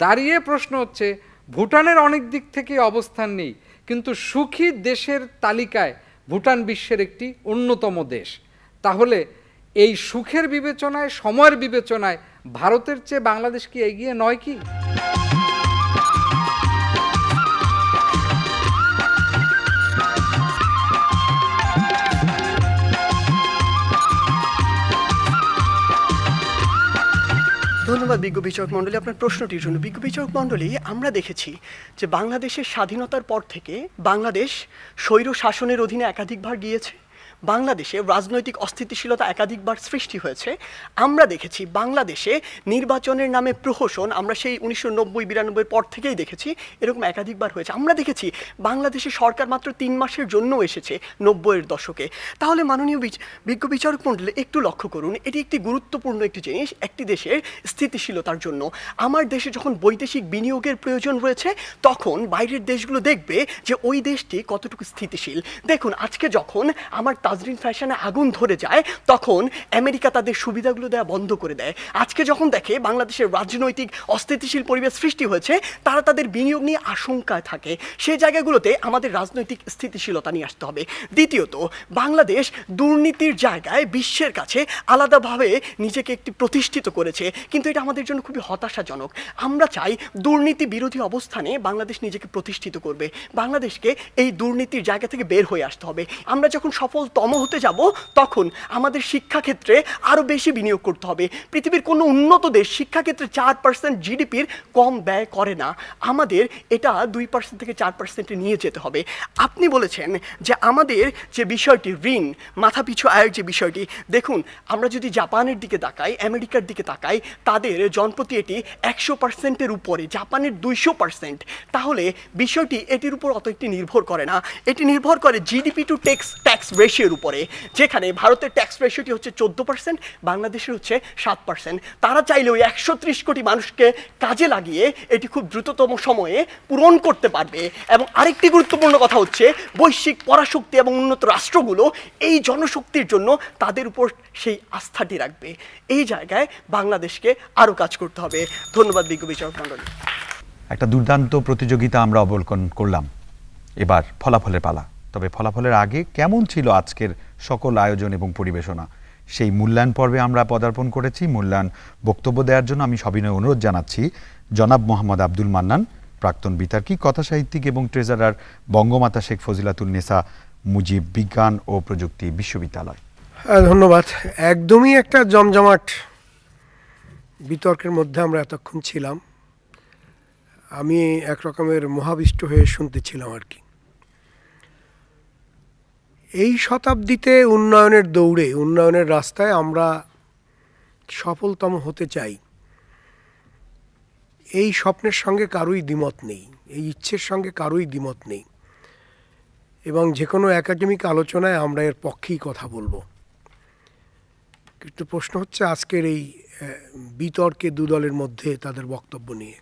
দাঁড়িয়ে প্রশ্ন হচ্ছে, ভুটানের অনেক দিক থেকে অবস্থান নেই, কিন্তু সুখী দেশের তালিকায় ভুটান বিশ্বের একটি অন্যতম দেশ। তাহলে এই সুখের বিবেচনায়, সময়ের বিবেচনায় ভারতের চেয়ে বাংলাদেশ কি এগিয়ে নয় কি? ধন্যবাদ বিজ্ঞ বিচারক মণ্ডলী আপনার প্রশ্নটির জন্য। বিজ্ঞ বিচারক মণ্ডলী, আমরা দেখেছি যে বাংলাদেশের স্বাধীনতার পর থেকে বাংলাদেশ স্বৈর শাসনের অধীনে একাধিকবার গিয়েছে, বাংলাদেশে রাজনৈতিক অস্থিতিশীলতা একাধিকবার সৃষ্টি হয়েছে। আমরা দেখেছি বাংলাদেশে নির্বাচনের নামে প্রহসন, আমরা সেই 1990-92 পর থেকেই দেখেছি এরকম একাধিকবার হয়েছে। আমরা দেখেছি বাংলাদেশে সরকার মাত্র 3 মাসের জন্য এসেছে 90-এর দশকে। তাহলে মাননীয় বিজ্ঞ বিচারক মণ্ডলী একটু লক্ষ্য করুন, এটি একটি গুরুত্বপূর্ণ একটি জিনিস একটি দেশের স্থিতিশীলতার জন্য। আমার দেশে যখন বৈদেশিক বিনিয়োগের প্রয়োজন রয়েছে, তখন বাইরের দেশগুলো দেখবে যে ওই দেশটি কতটুকু স্থিতিশীল। দেখুন, আজকে যখন আমার তাজরিন ফ্যাশনে আগুন ধরে যায়, তখন আমেরিকা তাদের সুবিধাগুলো দেওয়া বন্ধ করে দেয়। আজকে যখন দেখে বাংলাদেশের রাজনৈতিক অস্থিতিশীল পরিবেশ সৃষ্টি হয়েছে, তারা তাদের বিনিয়োগ নিয়ে আশঙ্কায় থাকে। সেই জায়গাগুলোতে আমাদের রাজনৈতিক স্থিতিশীলতা নিয়ে আসতে হবে। দ্বিতীয়ত, বাংলাদেশ দুর্নীতির জায়গায় বিশ্বের কাছে আলাদাভাবে নিজেকে একটি প্রতিষ্ঠিত করেছে, কিন্তু এটা আমাদের জন্য খুবই হতাশাজনক। আমরা চাই দুর্নীতি বিরোধী অবস্থানে বাংলাদেশ নিজেকে প্রতিষ্ঠিত করবে, বাংলাদেশকে এই দুর্নীতির জায়গা থেকে বের হয়ে আসতে হবে। আমরা যখন সফলতম হতে যাব, তখন আমাদের শিক্ষাক্ষেত্রে আরও বেশি বিনিয়োগ করতে হবে। পৃথিবীর কোনো উন্নত দেশ শিক্ষাক্ষেত্রে 4% জিডিপির কম ব্যয় করে না, আমাদের এটা 2% থেকে 4% নিয়ে যেতে হবে। আপনি বলেছেন যে আমাদের যে বিষয়টি ঋণ মাথাপিছু আয়ের যে বিষয়টি, দেখুন আমরা যদি জাপানের দিকে তাকাই, আমেরিকার দিকে তাকাই, তাদের জনপ্রতি এটি 100%-এর উপরে, জাপানের 200%। তাহলে বিষয়টি এটির উপর অত একটি নির্ভর করে না, এটি নির্ভর করে জিডিপি টু ট্যাক্স রেশিওর উপরে, যেখানে ভারতের ট্যাক্স রেশিওটি হচ্ছে 14%, বাংলাদেশের হচ্ছে 7%। তারা চাইলে ওই 130 কোটি মানুষকে কাজে লাগিয়ে এটি খুব দ্রুততম সময়ে পূরণ করতে পারবে। এবং আরেকটি গুরুত্বপূর্ণ কথা হচ্ছে, বৈশ্বিক পরাশক্তি এবং উন্নত রাষ্ট্রগুলো এই জনশক্তির জন্য তাদের উপর সেই আস্থাটি রাখবে। এই জায়গায় বাংলাদেশকে আরও কাজ করতে হবে। ধন্যবাদ বিজ্ঞ বিচারক মণ্ডলী। একটা দুর্দান্ত প্রতিযোগিতা আমরা অবলোকন করলাম, এবার ফলাফলের পালা। তবে ফলাফলের আগে কেমন ছিল আজকের সকল আয়োজন এবং পরিবেশনা, সেই মূল্যায়ন পর্বে আমরা পদার্পণ করেছি। মূল্যায়ন বক্তব্য দেওয়ার জন্য আমি সবিনয় অনুরোধ জানাচ্ছি জনাব মোহাম্মদ আব্দুল মান্নান, প্রাক্তন বিতার্কিক, কথা সাহিত্যিক এবং ট্রেজারার, বঙ্গমাতা শেখ ফজিলাতুন নেসা মুজিব বিজ্ঞান ও প্রযুক্তি বিশ্ববিদ্যালয়। ধন্যবাদ। একদমই একটা জমজমাট বিতর্কের মধ্যে আমরা এতক্ষণ ছিলাম। আমি এক রকমের মহাবিষ্ট হয়ে শুনতেছিলাম আর কি। এই শতাব্দীতে উন্নয়নের দৌড়ে, উন্নয়নের রাস্তায় আমরা সফলতম হতে চাই, এই স্বপ্নের সঙ্গে কারোই দ্বিমত নেই, এই ইচ্ছের সঙ্গে কারোই দ্বিমত নেই, এবং যে কোনো একাডেমিক আলোচনায় আমরা এর পক্ষেই কথা বলবো। কিন্তু প্রশ্ন হচ্ছে আজকের এই বিতর্কে দু দলের মধ্যে তাদের বক্তব্য নিয়ে।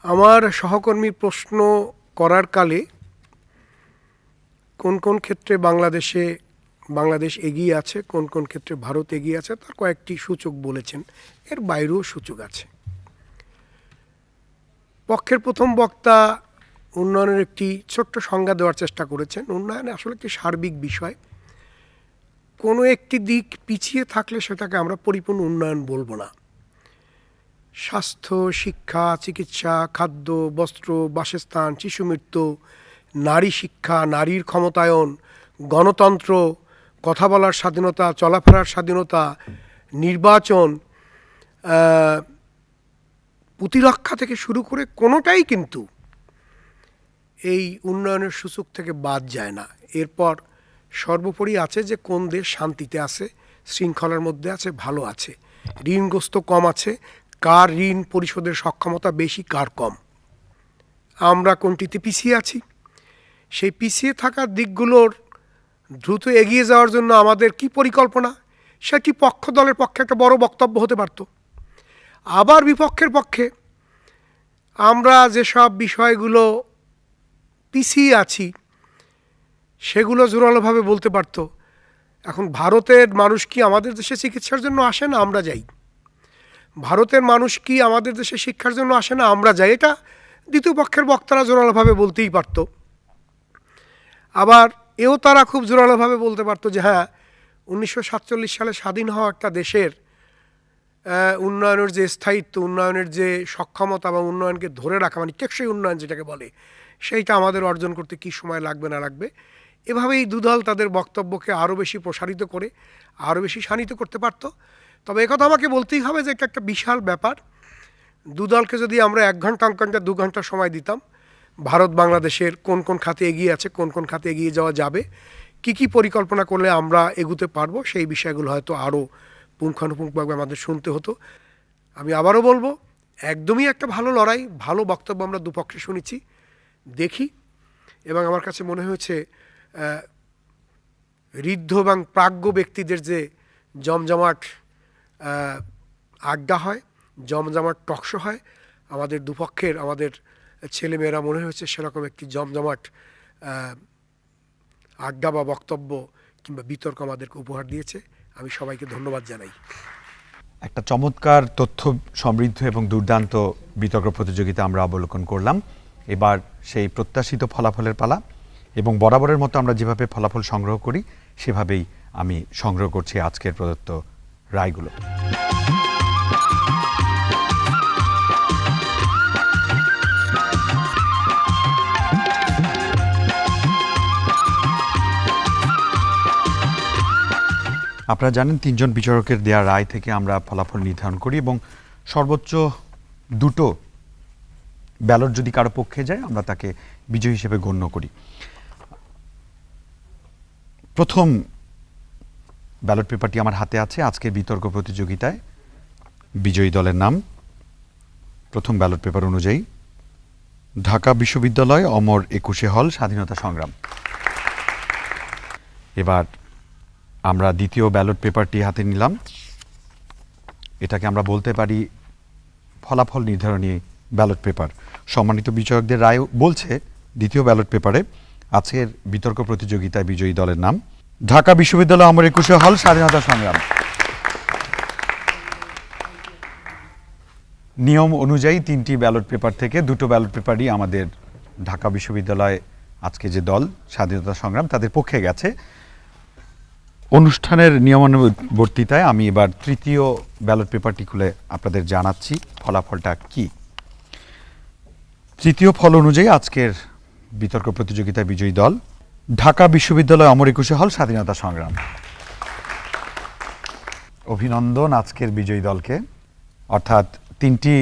আমার সহকর্মী প্রশ্ন করার কালে কোন কোন ক্ষেত্রে বাংলাদেশ এগিয়ে আছে, কোন কোন ক্ষেত্রে ভারত এগিয়ে আছে, তার কয়েকটি সূচক বলেছেন, এর বাইরেও সূচক আছে। পক্ষের প্রথম বক্তা উন্নয়নের একটি ছোট্ট সংজ্ঞা দেওয়ার চেষ্টা করেছেন। উন্নয়ন আসলে একটি সার্বিক বিষয়, কোনো একটি দিক পিছিয়ে থাকলে সেটাকে আমরা পরিপূর্ণ উন্নয়ন বলবো না। স্বাস্থ্য, শিক্ষা, চিকিৎসা, খাদ্য, বস্ত্র, বাসস্থান, শিশু মৃত্যু, নারী শিক্ষা, নারীর ক্ষমতায়ন, গণতন্ত্র, কথা বলার স্বাধীনতা, চলাফেরার স্বাধীনতা, নির্বাচন, প্রতিরক্ষা থেকে শুরু করে কোনোটাই কিন্তু এই উন্নয়নের সূচক থেকে বাদ যায় না। এরপর সর্বোপরি আছে যে কোন দেশ শান্তিতে আছে, শৃঙ্খলার মধ্যে আছে, ভালো আছে, ঋণগ্রস্ত কম আছে, কার ঋণ পরিশোধের সক্ষমতা বেশি, কার কম, আমরা কোনটিতে পিছিয়ে আছি। সেই পিছিয়ে থাকার দিকগুলোর দ্রুত এগিয়ে যাওয়ার জন্য আমাদের কি পরিকল্পনা, সেটি পক্ষ দলের পক্ষে একটা বড় বক্তব্য হতে পারত। আবার বিপক্ষের পক্ষে আমরা যেসব বিষয়গুলো পিছিয়ে আছি সেগুলো জোরালোভাবে বলতে পারত। এখন ভারতের মানুষ কি আমাদের দেশে চিকিৎসার জন্য আসে না আমরা যাই, ভারতের মানুষ কি আমাদের দেশে শিক্ষার জন্য আসে না আমরা যাই, এটা দ্বিতীয় পক্ষের বক্তারা জোরালোভাবে বলতেই পারত। আবার এও তারা খুব জোরালোভাবে বলতে পারতো যে হ্যাঁ 1947 সালে স্বাধীন হওয়া একটা দেশের উন্নয়নের যে স্থায়িত্ব, উন্নয়নের যে সক্ষমতা বা উন্নয়নকে ধরে রাখা, মানে টেকসই উন্নয়ন যেটাকে বলে, সেইটা আমাদের অর্জন করতে কী সময় লাগবে না লাগবে, এভাবেই দুদল তাদের বক্তব্যকে আরও বেশি প্রসারিত করে আরও বেশি শানিত করতে পারত। তবে একথা আমাকে বলতেই হবে যে এটা একটা বিশাল ব্যাপার। দুদলকে যদি আমরা 1 ঘন্টা 2 ঘন্টা সময় দিতাম, ভারত বাংলাদেশের কোন কোন খাতে এগিয়ে আছে, কোন কোন খাতে এগিয়ে যাওয়া যাবে, কি কি পরিকল্পনা করলে আমরা এগুতে পারবো, সেই বিষয়গুলো হয়তো আরও পুঙ্খানুপুঙ্খভাবে আমাদের শুনতে হতো। আমি আবারও বলবো, একদমই একটা ভালো লড়াই, ভালো বক্তব্য আমরা দুপক্ষে শুনেছি, দেখি। এবং আমার কাছে মনে হয়েছে ঋদ্ধ এবং প্রাজ্ঞ ব্যক্তিদের যে জমজমাট আড্ডা হয়, জমজমাট টকশো হয়, আমাদের দুপক্ষের আমাদের ছেলেমেয়েরা মনে হয়েছে সেরকম একটি জমজমাট আড্ডা বা বক্তব্য কিংবা বিতর্ক আমাদেরকে উপহার দিয়েছে। আমি সবাইকে ধন্যবাদ জানাই। একটা চমৎকার তথ্য সমৃদ্ধ এবং দুর্দান্ত বিতর্ক প্রতিযোগিতা আমরা অবলোকন করলাম। এবার সেই প্রত্যাশিত ফলাফলের পালা, এবং বরাবরের মতো আমরা যেভাবে ফলাফল সংগ্রহ করি সেভাবেই আমি সংগ্রহ করছি আজকের প্রদত্ত রায়গুলো। আপনারা জানেন 3 জন বিচারকের দেয়া রায় থেকে আমরা ফলাফল নির্ধারণ করি এবং সর্বোচ্চ 2টো ব্যালট যদি কারো পক্ষে যায় আমরা তাকে বিজয়ী হিসেবে গণ্য করি। প্রথম ব্যালট পেপারটি আমার হাতে আছে। আজকের বিতর্ক প্রতিযোগিতায় বিজয়ী দলের নাম প্রথম ব্যালট পেপার অনুযায়ী ঢাকা বিশ্ববিদ্যালয় অমর 21 হল স্বাধীনতা সংগ্রাম। এবার আমরা দ্বিতীয় ব্যালট পেপারটি হাতে নিলাম। এটাকে আমরা বলতে পারি ফলাফল নির্ধারণী ব্যালট পেপার। সম্মানিত বিচারকদের রায় বলছে দ্বিতীয় ব্যালট পেপারে আজকের বিতর্ক প্রতিযোগিতায় বিজয়ী দলের নাম ঢাকা বিশ্ববিদ্যালয় অমর 21 হল স্বাধীনতা সংগ্রাম। নিয়ম অনুযায়ী 3টি ব্যালট পেপার থেকে 2টো ব্যালট পেপারই আমাদের ঢাকা বিশ্ববিদ্যালয় আজকে যে দল স্বাধীনতা সংগ্রাম তাদের পক্ষে গেছে। অনুষ্ঠানের নিয়মানুবর্তিতায় আমি এবার তৃতীয় ব্যালট পেপারটি খুলে আপনাদের জানাচ্ছি ফলাফলটা কি। তৃতীয় ফল অনুযায়ী আজকের বিতর্ক প্রতিযোগিতায় বিজয়ী দল ঢাকা বিশ্ববিদ্যালয় অমর 21 হল স্বাধীনতা সংগ্রাম। অভিনন্দন আজকের বিজয়ী দলকে। অর্থাৎ 3টি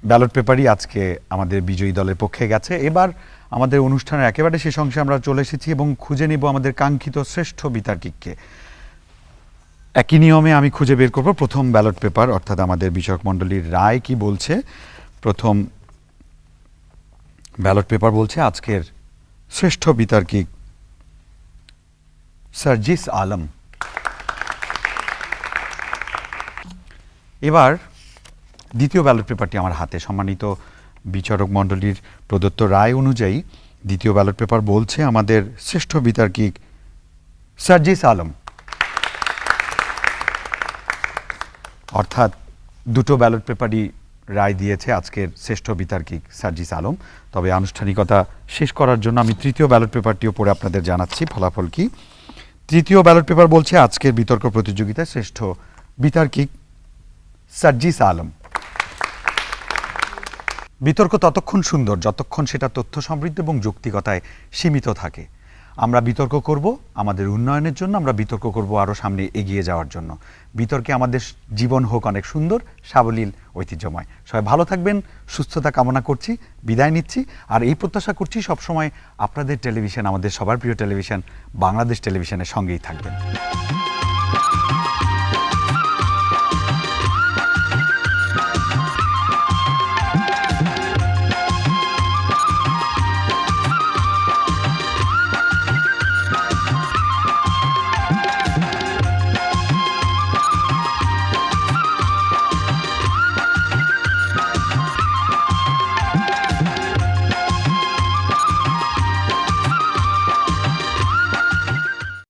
ব্যালট পেপারই আজকে আমাদের বিজয়ী দলের পক্ষে গেছে। এবার আমাদের অনুষ্ঠানের একেবারে শেষ অংশে আমরা চলে এসেছি এবং খুঁজে নেব আমাদের কাঙ্ক্ষিত শ্রেষ্ঠ বিতার্কিককে। একই নিয়মে আমি খুঁজে বের করব প্রথম ব্যালট পেপার, অর্থাৎ আমাদের বিচারক মণ্ডলীর রায় কি বলছে। প্রথম ব্যালট পেপার বলছে আজকের শ্রেষ্ঠ বিতার্কিক সার্জিস আলম। এবার দ্বিতীয় ব্যালট পেপারটি আমার হাতে। সম্মানিত বিচারক মণ্ডলীর প্রদত্ত রায় অনুযায়ী দ্বিতীয় ব্যালট পেপার বলছে আমাদের শ্রেষ্ঠ বিতার্কিক সার্জিস আলম। অর্থাৎ 2টো ব্যালট পেপারই রায় দিয়েছে আজকের শ্রেষ্ঠ বিতার্কিক সার্জিস আলম। তবে আনুষ্ঠানিকতা শেষ করার জন্য আমি তৃতীয় ব্যালট পেপারটিও পড়ে আপনাদের জানাচ্ছি ফলাফল কি। তৃতীয় ব্যালট পেপার বলছে আজকের বিতর্ক প্রতিযোগিতায় শ্রেষ্ঠ বিতার্কিক সার্জিস আলম। বিতর্ক ততক্ষণ সুন্দর যতক্ষণ সেটা তথ্য সমৃদ্ধ এবং যৌক্তিকতায় সীমিত থাকে। আমরা বিতর্ক করব আমাদের উন্নয়নের জন্য, আমরা বিতর্ক করব আরও সামনে এগিয়ে যাওয়ার জন্য। বিতর্কে আমাদের জীবন হোক অনেক সুন্দর, সাবলীল, ঐতিহ্যময়। সবাই ভালো থাকবেন, সুস্থতা কামনা করছি, বিদায় নিচ্ছি। আর এই প্রত্যাশা করছি সবসময় আপনাদের টেলিভিশন, আমাদের সবার প্রিয় টেলিভিশন বাংলাদেশ টেলিভিশনের সঙ্গেই থাকবেন।